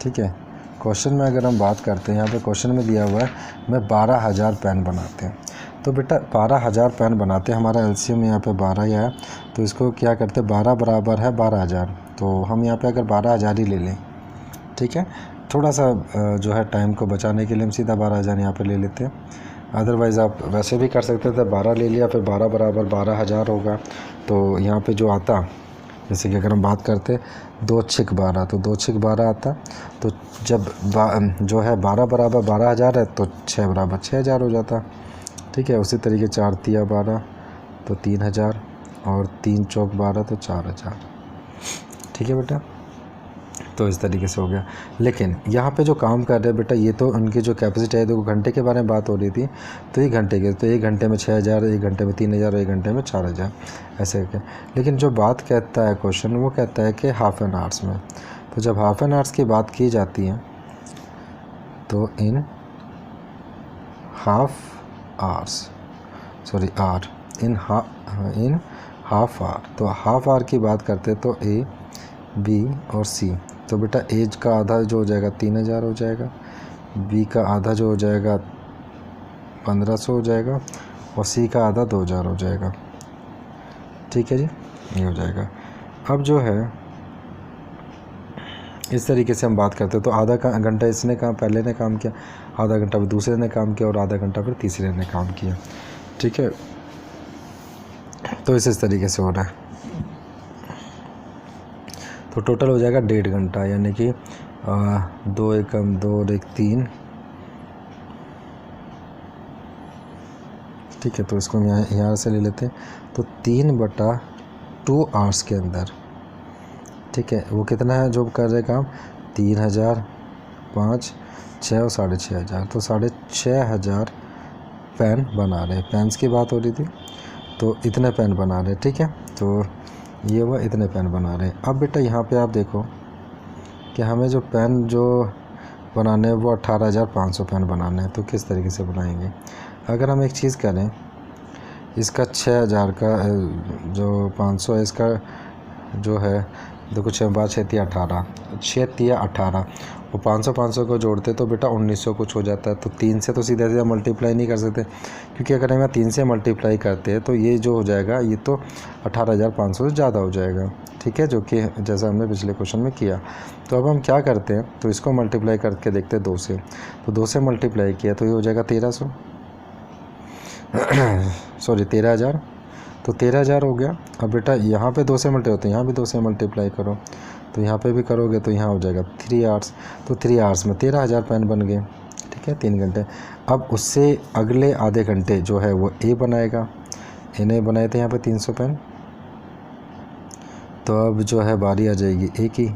ठीक है, क्वेश्चन में अगर हम बात करते हैं, यहाँ पे क्वेश्चन में दिया हुआ है मैं 12,000 पेन बनाते हैं। तो बेटा 12,000 पेन बनाते हैं, हमारा एलसीएम यहाँ पे 12 ही है, तो इसको क्या करते हैं, 12 बराबर है 12,000, तो हम यहाँ पे अगर 12,000 ही ले लें, ठीक है, थोड़ा सा जो है टाइम को बचाने के लिए हम सीधा 12,000 यहाँ पे ले लेते हैं। अदरवाइज़ आप वैसे भी कर सकते थे, 12 ले लिया, फिर 12 बराबर 12,000 होगा, तो यहाँ पे जो आता, जैसे कि अगर हम बात करते 2 छिक 12, तो 2 छिक 12 आता, तो जब जो है 12 बराबर 12,000 है, तो 6 बराबर 6,000 हो जाता, ठीक है। उसी तरीके 4 तिया 12 तो 3,000 और 3 चौक 12 तो 4,000, ठीक है बेटा। तो इस तरीके से हो गया। लेकिन यहाँ पे जो काम कर रहे हैं बेटा, ये तो उनकी जो कैपेसिटी है, देखो घंटे के बारे में बात हो रही थी, तो ये घंटे के, तो 1 घंटे में 6,000, 1 घंटे में 3,000 और 1 घंटे में 4,000 ऐसे करके। लेकिन जो बात कहता है क्वेश्चन, वो कहता है कि हाफ एन आवर्स में। तो जब हाफ एन आवर्स की बात की जाती है तो in half hours, sorry hour, in half hour, तो हाफ आवर की बात करते तो A, B और C। तो बेटा एज का आधा जो हो जाएगा 3,000 हो जाएगा, B का आधा जो हो जाएगा 1,500 हो जाएगा और C का आधा 2,000 हो जाएगा, ठीक है जी, ये हो जाएगा। अब जो है इस तरीके से हम बात करते हैं, तो आधा घंटा इसने काम, पहले ने काम किया, आधा घंटा फिर दूसरे ने काम किया और आधा घंटा फिर तीसरे ने काम किया, ठीक है। तो इस तरीके से हो रहा है। तो टोटल हो जाएगा 1.5 घंटा, यानी कि 2 एकम 2 और 1 3, ठीक है। तो इसको हम यहाँ से ले लेते हैं, तो 3/2 आवर्स के अंदर, ठीक है। वो कितना है जो कर रहे काम, 3,000, 5, 6 और 6,500, तो 6,500 पेन बना रहे। पेन्स की बात हो रही थी, तो इतने पेन बना रहे, ठीक है। तो ये वह इतने पेन बना रहे हैं। अब बेटा यहाँ पे आप देखो कि हमें जो पेन जो बनाने हैं वो 18,500 पेन बनाने हैं, तो किस तरीके से बनाएंगे। अगर हम एक चीज़ करें, इसका 6,000 का जो 500 है, इसका जो है देखो 6 बार 6 तिया 18, 6 तिया 18 और 500 को जोड़ते तो बेटा 1,900 कुछ हो जाता है। तो 3 से तो सीधे सीधे मल्टीप्लाई नहीं कर सकते, क्योंकि अगर हम 3 से मल्टीप्लाई करते हैं तो ये जो हो जाएगा, ये तो 18,500 से ज़्यादा हो जाएगा, ठीक है, जो कि जैसा हमने पिछले क्वेश्चन में किया। तो अब हम क्या करते हैं, तो इसको मल्टीप्लाई करके देखते हैं 2 से, तो 2 से मल्टीप्लाई किया तो ये हो जाएगा 1,300 सॉरी 13,000, तो 13,000 हो गया। अब बेटा यहाँ पे 2 से मल्टी होते हैं, यहाँ भी 2 से मल्टीप्लाई करो, तो यहाँ पे भी करोगे तो यहाँ हो जाएगा 3 आवर्स, तो 3 आवर्स में 13,000 पेन बन गए, ठीक है, 3 घंटे। अब उससे अगले आधे घंटे जो है वो ए बनाएगा, ए ने बनाए थे यहाँ पे 300 पेन, तो अब जो है बारी आ जाएगी ए की।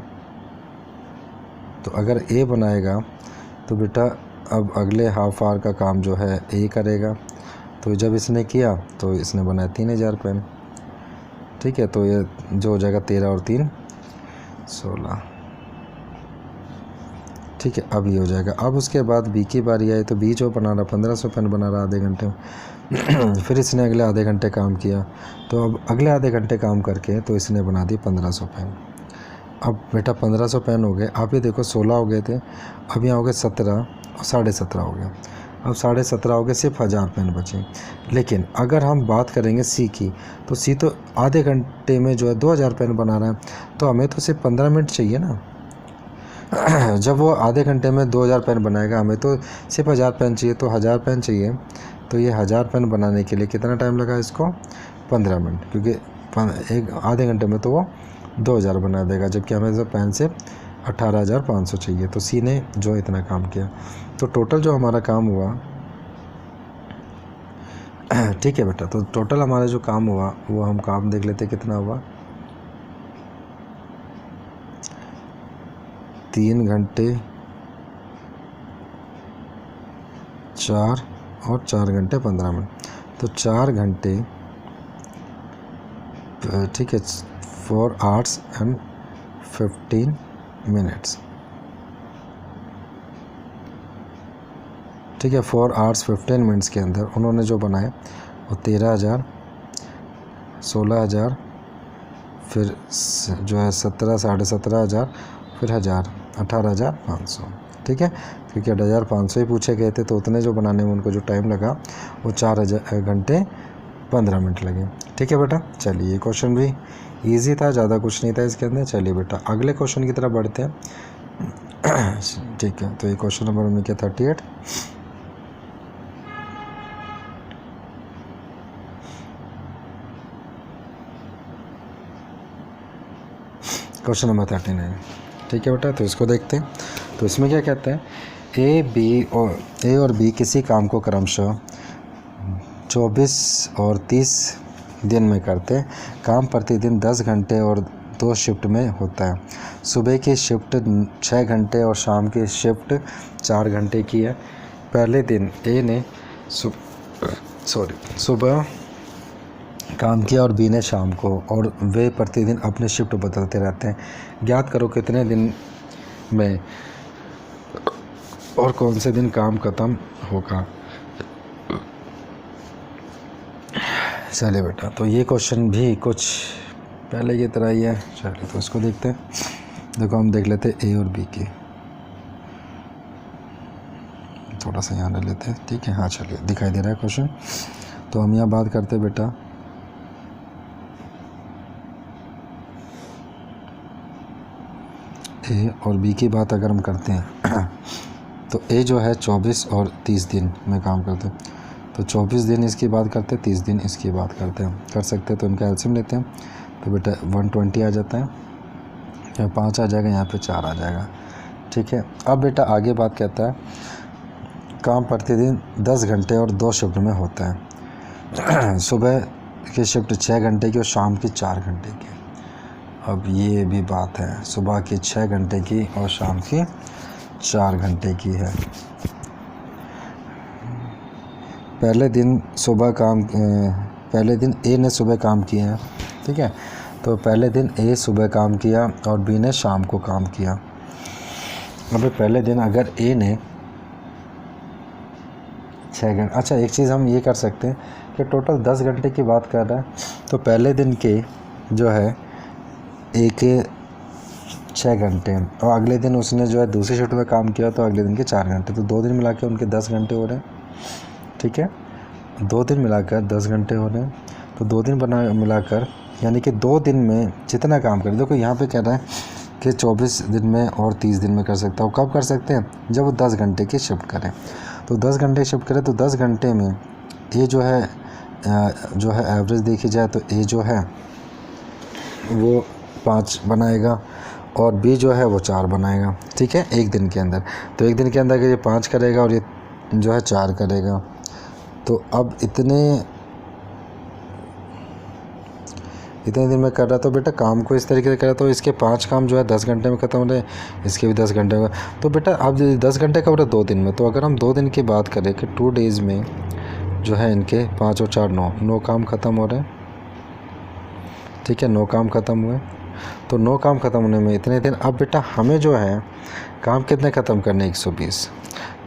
तो अगर ए बनाएगा तो बेटा अब अगले हाफ आवर का काम जो है ए करेगा, तो जब इसने किया तो इसने बनाया 3,000 पेन, ठीक है। तो ये जो हो जाएगा 13 और 3 16, ठीक है। अब ये हो जाएगा। अब उसके बाद बी की बारी आई, तो बी जो बना रहा 1,500 पेन बना रहा आधे घंटे में फिर इसने अगले आधे घंटे काम किया, तो अब अगले आधे घंटे काम करके तो इसने बना दी 1,500 पेन। अब बेटा 1,500 पेन हो गए। आप ये देखो 16 हो गए थे, अब यहाँ हो गए 17 और 17.5 हो गया। अब 17.5 हो गए, सिर्फ 1000 पेन बचे। लेकिन अगर हम बात करेंगे सी की, तो सी तो आधे घंटे में जो है 2000 पेन बना रहा है, तो हमें तो सिर्फ 15 मिनट चाहिए ना। जब वो आधे घंटे में 2000 पेन बनाएगा, हमें तो सिर्फ 1000 पेन चाहिए, तो 1000 पेन चाहिए। तो ये 1000 पेन बनाने के लिए कितना टाइम लगा इसको? 15 मिनट, क्योंकि एक आधे घंटे में तो वो 2000 बना देगा, जबकि हमें तो पेन से 18,500 चाहिए। तो सी ने जो इतना काम किया, तो टोटल जो हमारा काम हुआ, ठीक है बेटा, तो टोटल हमारा जो काम हुआ वो हम काम देख लेते कितना हुआ। 3 घंटे 4 और 4 घंटे 15 मिनट, तो 4 घंटे, ठीक है, 4 hours and 15 minutes, ठीक है। 4 hours 15 minutes के अंदर उन्होंने जो बनाए वो 13,000, 16,000, फिर जो है 17, 17,500, फिर 1000, 18,500, ठीक है। क्योंकि 18,500 ही पूछे गए थे, तो उतने जो बनाने में उनको जो टाइम लगा वो 4 घंटे 15 मिनट लगे, ठीक है बेटा। चलिए, ये क्वेश्चन भी इजी था, ज़्यादा कुछ नहीं था इसके अंदर। चलिए बेटा, अगले क्वेश्चन की तरफ बढ़ते हैं। ठीक है, तो ये क्वेश्चन नंबर हमने किया 38। क्वेश्चन नंबर 39, ठीक है बेटा। तो इसको देखते हैं। तो इसमें क्या कहता है, ए और बी किसी काम को क्रमशः 24 और 30 दिन में करते हैं। काम प्रतिदिन 10 घंटे और 2 शिफ्ट में होता है। सुबह की शिफ्ट 6 घंटे और शाम की शिफ्ट 4 घंटे की है। पहले दिन ए ने सुबह काम किया और बी ने शाम को, और वे प्रतिदिन अपने शिफ्ट बदलते रहते हैं। ज्ञात करो कितने दिन में और कौन से दिन काम ख़त्म होगा। चलिए बेटा, तो ये क्वेश्चन भी कुछ पहले की तरह ही है। चलिए, तो इसको देखते हैं। देखो, हम देख लेते हैं ए और बी की, थोड़ा सा यहाँ ले लेते हैं, ठीक है। हाँ, चलिए, दिखाई दे रहा है क्वेश्चन। तो हम यहाँ बात करते हैं बेटा, ए और बी की बात अगर हम करते हैं तो ए जो है 24 और 30 दिन में काम करते हैं। तो 24 दिन इसकी बात करते हैं, 30 दिन इसकी बात करते हैं, कर सकते हैं। तो इनका एलसीएम लेते हैं, तो बेटा 120 आ जाता है, यहाँ 5 आ जाएगा, यहाँ पे 4 आ जाएगा, ठीक है। अब बेटा आगे बात कहता है, काम प्रतिदिन 10 घंटे और 2 शिफ्ट में होता है। सुबह की शिफ्ट 6 घंटे की और शाम की 4 घंटे की। अब ये भी बात है, सुबह की 6 घंटे की और शाम की 4 घंटे की है। पहले दिन ए ने सुबह काम किया है, ठीक है। तो पहले दिन ए सुबह काम किया और बी ने शाम को काम किया। अब पहले दिन अगर ए ने 6 घंटे, अच्छा एक चीज़ हम ये कर सकते हैं कि टोटल 10 घंटे की बात कर रहा है, तो पहले दिन के जो है ए के 6 घंटे और अगले दिन उसने जो है दूसरी शिफ्ट में काम किया, तो अगले दिन के 4 घंटे, तो 2 दिन मिला के उनके 10 घंटे हो रहे हैं, ठीक है। 2 दिन मिलाकर 10 घंटे हो रहे हैं, तो 2 दिन मिलाकर यानी कि 2 दिन में जितना काम करें। देखो यहाँ पे कह रहा है कि 24 दिन में और 30 दिन में कर सकता हूँ। कब कर सकते हैं? जब वो 10 घंटे की शिफ्ट करें। तो 10 घंटे शिफ्ट करें तो 10 घंटे में ये जो है एवरेज देखी जाए तो ए जो है वो 5 बनाएगा और बी जो है वो 4 बनाएगा, ठीक है, एक दिन के अंदर। तो एक दिन के अंदर ये 5 करेगा और ये जो है 4 करेगा। तो अब इतने दिन में कर रहा, तो बेटा काम को इस तरीके से करा, तो इसके 5 काम जो है 10 घंटे में ख़त्म हो रहे, इसके भी 10 घंटे में। तो बेटा अब 10 घंटे का हो रहा है 2 दिन में, तो अगर हम 2 दिन की बात करें कि 2 डेज़ में जो है इनके 5 और 4 9 काम ख़त्म हो रहे हैं, ठीक है, 9 काम ख़त्म हुए। तो 9 काम ख़त्म होने में इतने दिन। अब बेटा हमें जो है काम कितने ख़त्म करने, 120।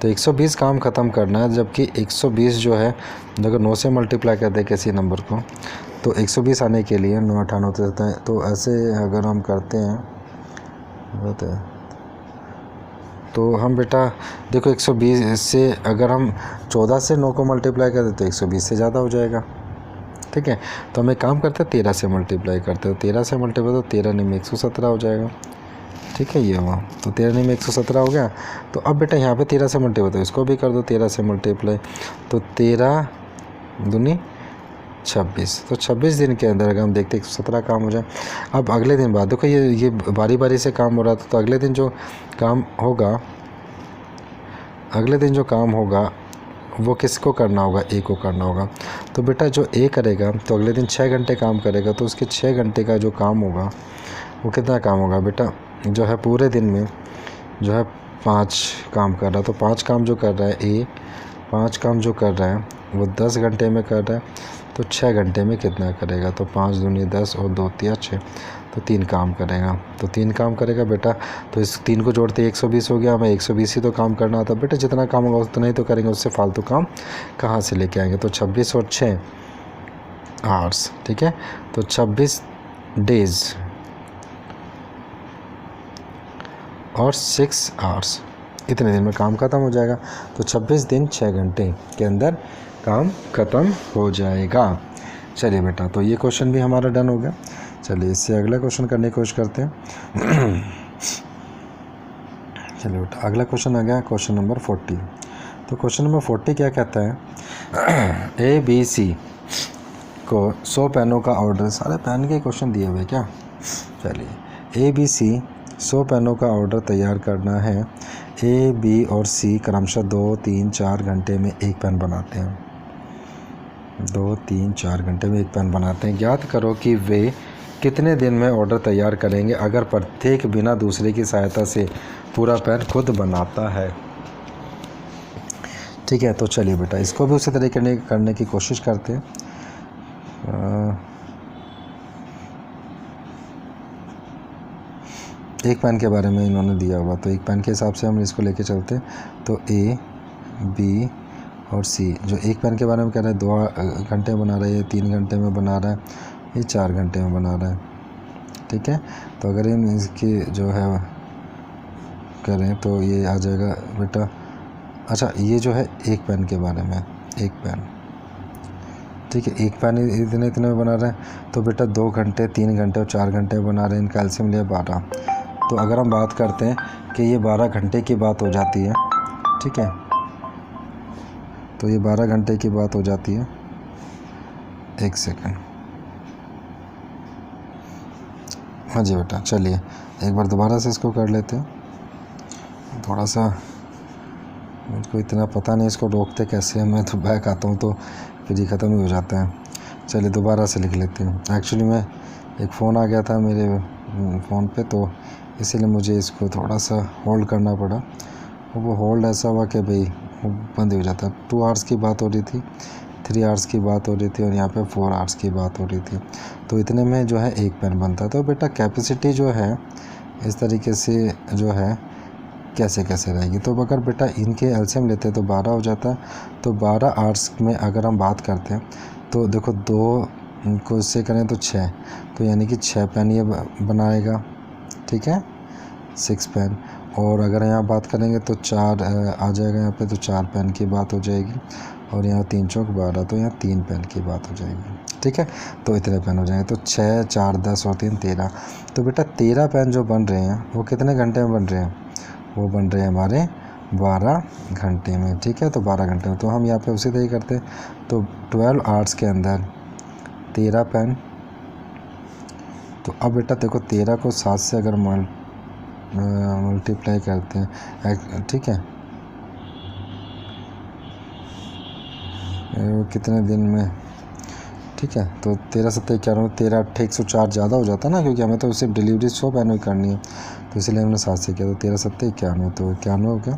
तो 120 काम ख़त्म करना है, जबकि 120 जो है अगर 9 से मल्टीप्लाई कर दे किसी नंबर को, तो 120 आने के लिए 9 98 होता है। तो ऐसे अगर हम करते हैं तो हम बेटा देखो 120 से अगर हम 14 से 9 को मल्टीप्लाई कर दें तो 120 से ज़्यादा हो जाएगा। ठीक है, तो हम एक काम करते हैं 13 से मल्टीप्लाई करते हैं। 13 से मल्टीप्लाई तो 13 में 117 हो जाएगा। ठीक है, ये हुआ, तो 13 में 117 हो गया। तो अब बेटा यहाँ पे 13 से मल्टीप्लाई तो इसको भी कर दो 13 से मल्टीप्लाई, तो 13 दूनी 26, तो 26 दिन के अंदर अगर हम देखते 117 काम हो जाए। अब अगले दिन बाद देखो ये बारी बारी से काम हो रहा था, तो अगले दिन जो काम होगा, अगले दिन जो काम होगा वो किसको करना होगा, ए को करना होगा। तो बेटा जो ए करेगा तो अगले दिन 6 घंटे काम करेगा, तो उसके 6 घंटे का जो काम होगा वो कितना काम होगा बेटा, जो है पूरे दिन में जो है 5 काम कर रहा है, तो 5 काम जो कर रहा है ए, 5 काम जो कर रहा है वो 10 घंटे में कर रहा है, तो 6 घंटे में कितना करेगा, तो 5 दूनी 10 और 2 तिया 6, तो 3 काम करेगा। तो 3 काम करेगा बेटा, तो इस 3 को जोड़ते ही 120 हो गया। हमें 120 ही तो काम करना होता बेटा, जितना काम होगा उतना ही तो करेंगे, उससे फालतू काम कहाँ से लेके आएंगे। तो 26 और 6 आवर्स, ठीक है, तो 26 डेज और 6 आवर्स, इतने दिन में काम ख़त्म हो जाएगा। तो 26 दिन 6 घंटे के अंदर काम ख़त्म हो जाएगा। चलिए बेटा, तो ये क्वेश्चन भी हमारा डन हो गया। चलिए इससे अगला क्वेश्चन करने की कोशिश करते हैं। चलिए बेटा, अगला क्वेश्चन आ गया क्वेश्चन नंबर 40। तो क्वेश्चन नंबर 40 क्या कहता है, ABC को 100 पेनों का ऑर्डर, सारे पेन के क्वेश्चन दिए हुए क्या। चलिए ABC 100 पेनों का ऑर्डर तैयार करना है। A, B और C क्रमशः 2, 3, 4 घंटे में एक पेन बनाते हैं। 2, 3, 4 घंटे में एक पेन बनाते हैं। ज्ञात करो कि वे कितने दिन में ऑर्डर तैयार करेंगे अगर प्रत्येक बिना दूसरे की सहायता से पूरा पेन खुद बनाता है। ठीक है, तो चलिए बेटा इसको भी उसी तरीके करने की कोशिश करते हैं। एक पेन के बारे में इन्होंने दिया हुआ, तो एक पेन के हिसाब से हम इसको लेके चलते हैं। तो A, B और C, जो एक पेन के बारे में कह रहा है 2 घंटे बना रहा है, ये 3 घंटे में बना रहा है, ये 4 घंटे में बना रहा है। ठीक है, तो अगर हम इसकी जो है करें तो ये आ जाएगा बेटा, अच्छा ये जो है एक पेन के बारे में, एक पेन, ठीक है, एक पेन इतने इतने में बना रहे हैं, तो बेटा 2 घंटे, 3 घंटे और 4 घंटे में बना रहे हैं, इनका एलसीएम लिया 12। तो अगर हम बात करते हैं कि ये 12 घंटे की बात हो जाती है, ठीक है, तो ये 12 घंटे की बात हो जाती है। एक सेकंड, हाँ जी बेटा, चलिए एक बार दोबारा से इसको कर लेते हैं। थोड़ा सा मुझको इतना पता नहीं इसको रोकते कैसे हैं, मैं तो बैक आता हूँ तो फिर ही ख़त्म ही हो जाता है। चलिए दोबारा से लिख लेते हैं। एक्चुअली मैं एक फ़ोन आ गया था मेरे फ़ोन पे, तो इसीलिए मुझे इसको थोड़ा सा होल्ड करना पड़ा। वो होल्ड ऐसा हुआ कि भाई वो बंद हो जाता। 2 आवर्स की बात हो रही थी, 3 आवर्स की बात हो रही थी और यहाँ पे 4 आवर्स की बात हो रही थी। तो इतने में जो है एक पेन बनता है। तो बेटा कैपेसिटी जो है इस तरीके से जो है कैसे कैसे रहेगी। तो अगर बेटा इनके एलसीएम लेते हैं तो 12 हो जाता है। तो 12 आवर्स में अगर हम बात करते हैं तो देखो 2 को इससे करें तो 6, तो यानी कि 6 पेन ये बनाएगा। ठीक है, 6 पेन। और अगर यहाँ बात करेंगे तो 4 आ जाएगा यहाँ पे, तो 4 पेन की बात हो जाएगी। और यहाँ 3 चौक 12, तो यहाँ 3 पेन की बात हो जाएगी। ठीक है, तो इतने पेन हो जाएंगे। तो 6, 4, 10 और 3, 13। तो बेटा 13 पेन जो बन रहे हैं वो कितने घंटे में बन रहे हैं, वो बन रहे हैं हमारे 12 घंटे में। ठीक है, तो 12 घंटे में, तो हम यहाँ पे उसी तरह करते हैं। तो 12 आवर्स के अंदर 13 पेन। तो अब बेटा देखो 13 को 7 से अगर मल्टीप्लाई करते हैं, ठीक है, कितने दिन में, ठीक है, तो 13 7 91, 13 8 104 ज़्यादा हो जाता है ना, क्योंकि हमें तो सिर्फ डिलीवरी 100 पेन ही करनी है, तो इसलिए हमने 7 से किया। तो 13 7 91, तो 91 हो गया।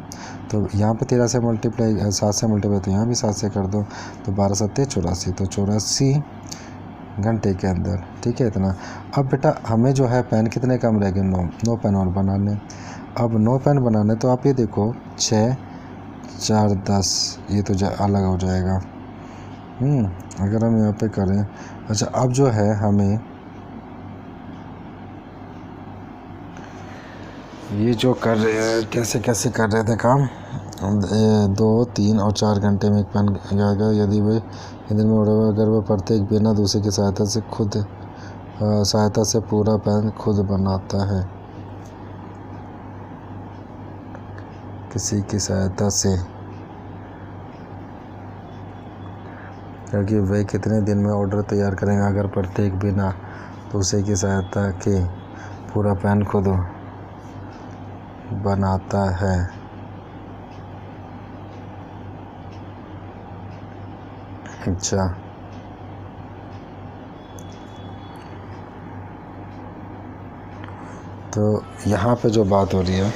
तो यहाँ पे 13 से मल्टीप्लाई 7 से मल्टीप्लाई, तो यहाँ भी 7 से कर दो, तो 12 7 84, तो 84 घंटे के अंदर। ठीक है, इतना। अब बेटा हमें जो है पेन कितने कम रह गए, 9 पेन और बनाने। अब 9 पेन बनाने, तो आप ये देखो 6, 4, 10, ये तो अलग हो जाएगा। अगर हम यहाँ पे करें, अच्छा अब जो है हमें ये जो कर रहे हैं कैसे कैसे कर रहे थे काम, 2, 3 और 4 घंटे में एक पेन जाएगा यदि वे दिन में अगर वह प्रत्येक बिना दूसरे की सहायता से पूरा पेन खुद बनाता है। किसी की सहायता से, क्योंकि वे कितने दिन में ऑर्डर तैयार करेंगे अगर प्रत्येक बिना दूसरे की सहायता के पूरा पेन खुद बनाता है। अच्छा, तो यहाँ पे जो बात हो रही है,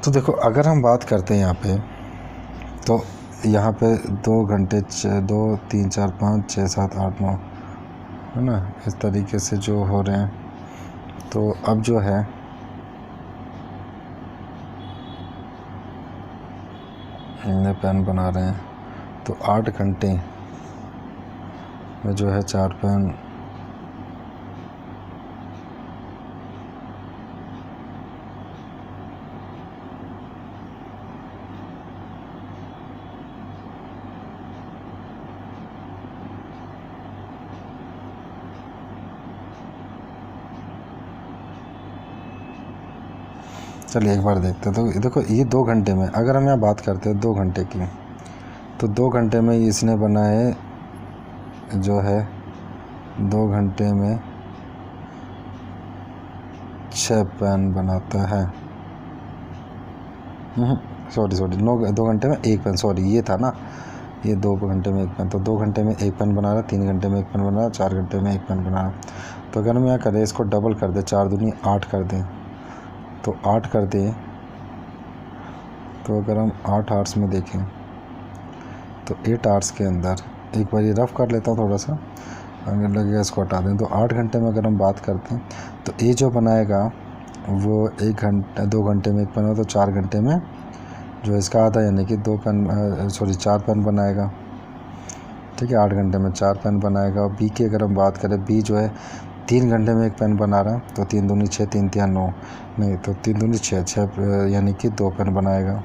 तो देखो अगर हम बात करते हैं यहाँ पे, तो यहाँ पे 2 घंटे 2, 3, 4, 5, 6, 7, 8, 9 है ना, इस तरीके से जो हो रहे हैं। तो अब जो है नए पेन बना रहे हैं, तो 8 घंटे में जो है 4 पेन चलिए एक बार देखते हैं। तो देखो ये 2 घंटे में, अगर हम यहाँ बात करते हैं 2 घंटे की, तो 2 घंटे में इसने बनाए जो है 2 घंटे में 6 पेन बनाता है। सॉरी 2 घंटे में 1 पेन, सॉरी ये था ना, ये 2 घंटे में 1 पेन, तो 2 घंटे में 1 पेन बना रहा, 3 घंटे में 1 पेन बना रहा, 4 घंटे में 1 पेन बना रहा। तो अगर हम यहाँ करें, इसको डबल कर दें, 4 दूनी 8 कर दें, तो 8 कर दें, तो अगर हम 8 आवर्स में देखें तो 8 आवर्स के अंदर, एक बार ये रफ़ कर लेता हूँ थोड़ा सा, अगर लगेगा इसको हटा दें, तो 8 घंटे में अगर हम बात करते हैं, तो ये जो बनाएगा वो 2 घंटे में 1 पेन हो, तो 4 घंटे में जो इसका आधा, यानी कि 4 पेन बनाएगा। ठीक है, 8 घंटे में 4 पेन बनाएगा। और बी की अगर हम बात करें, बी जो है 3 घंटे में 1 पेन बना रहा है, तो 3 दूनी 6, 3 तिया 9, नहीं तो 3 दूनी 6, यानी कि 2 पेन बनाएगा।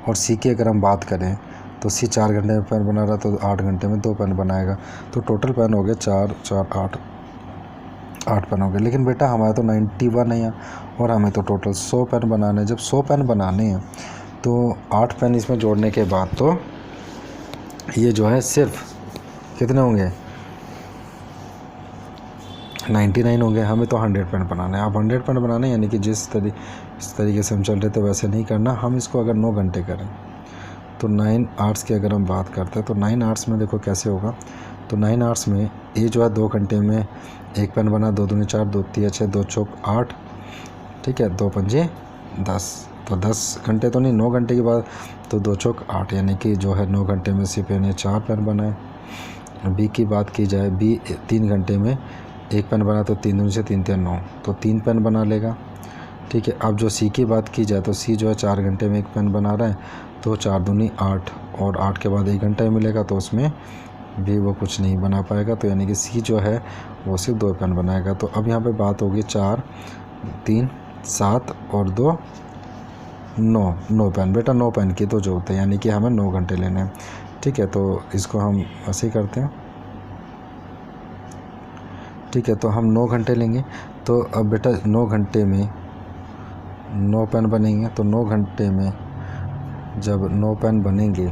और सी की अगर हम बात करें, तो सी 4 घंटे में पेन बना रहा, तो 8 घंटे में 2 पेन बनाएगा। तो टोटल पेन हो गए 4, 4, 8 पेन हो गए। लेकिन बेटा हमारा तो 91 है और हमें तो टोटल 100 पेन बनाने हैं। जब 100 पेन बनाने हैं तो 8 पेन इसमें जोड़ने के बाद तो ये जो है सिर्फ कितने होंगे, 99 होंगे। हमें तो 100 पेन बनाना है। अब 100 पेन बनाने यानी कि जिस तरीके से हम चल रहे थे वैसे नहीं करना। हम इसको अगर 9 घंटे करें, तो 9 आवर्स की अगर हम बात करते हैं, तो 9 आवर्स में देखो कैसे होगा। तो 9 आवर्स में ये जो है 2 घंटे में 1 पेन बना, 2 दूनी 4, 2 तिया 6, 2 चौक 8, ठीक है, 2 पंजे 10, तो 10 घंटे तो नहीं, 9 घंटे के बाद तो 2 चौक 8, यानी कि जो है 9 घंटे में सी पेन 4 पेन बनाए। बी की बात की जाए, बी 3 घंटे में 1 पेन बना, तो 3 दूनी से 3 तिया 9, तो 3 पेन बना लेगा। ठीक है, अब जो सी की बात की जाए, तो सी जो है 4 घंटे में 1 पेन बना रहा है, तो 4 दूनी 8, और 8 के बाद 1 घंटा ही मिलेगा, तो उसमें भी वो कुछ नहीं बना पाएगा। तो यानी कि सी जो है वो सिर्फ 2 पेन बनाएगा। तो अब यहाँ पे बात होगी 4, 3, 7 और 2, 9 पेन। बेटा 9 पेन की तो जरूरत है, यानी कि हमें 9 घंटे लेने हैं। ठीक है, तो इसको हम ऐसे ही करते हैं। ठीक है, तो हम 9 घंटे लेंगे। तो अब बेटा 9 घंटे में 9 पेन बनेंगे, तो 9 घंटे में जब 9 पेन बनेंगे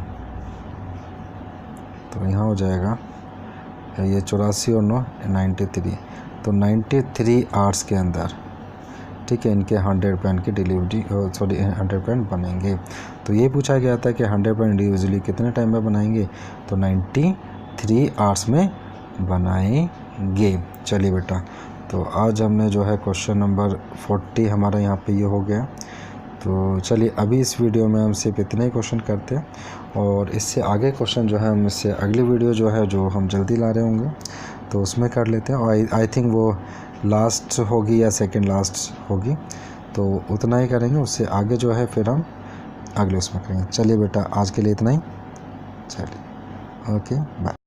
तो यहाँ हो जाएगा ये 84 और 9 93, तो 93 आवर्स के अंदर, ठीक है, इनके 100 पेन की डिलीवरी 100 पेन बनेंगे। तो ये पूछा गया था कि 100 पेन इंडिविजुअली कितने टाइम में बनाएंगे, तो 93 आवर्स में बनाएंगे। चलिए बेटा, तो आज हमने जो है क्वेश्चन नंबर 40 हमारा यहाँ पे ये हो गया। तो चलिए अभी इस वीडियो में हम सिर्फ इतने ही क्वेश्चन करते हैं, और इससे आगे क्वेश्चन जो है हम इससे अगली वीडियो जो है जो हम जल्दी ला रहे होंगे तो उसमें कर लेते हैं। और आई थिंक वो लास्ट होगी या सेकंड लास्ट होगी, तो उतना ही करेंगे। उससे आगे जो है फिर हम अगले उसमें करेंगे। चलिए बेटा आज के लिए इतना ही, चलिए ओके बाय।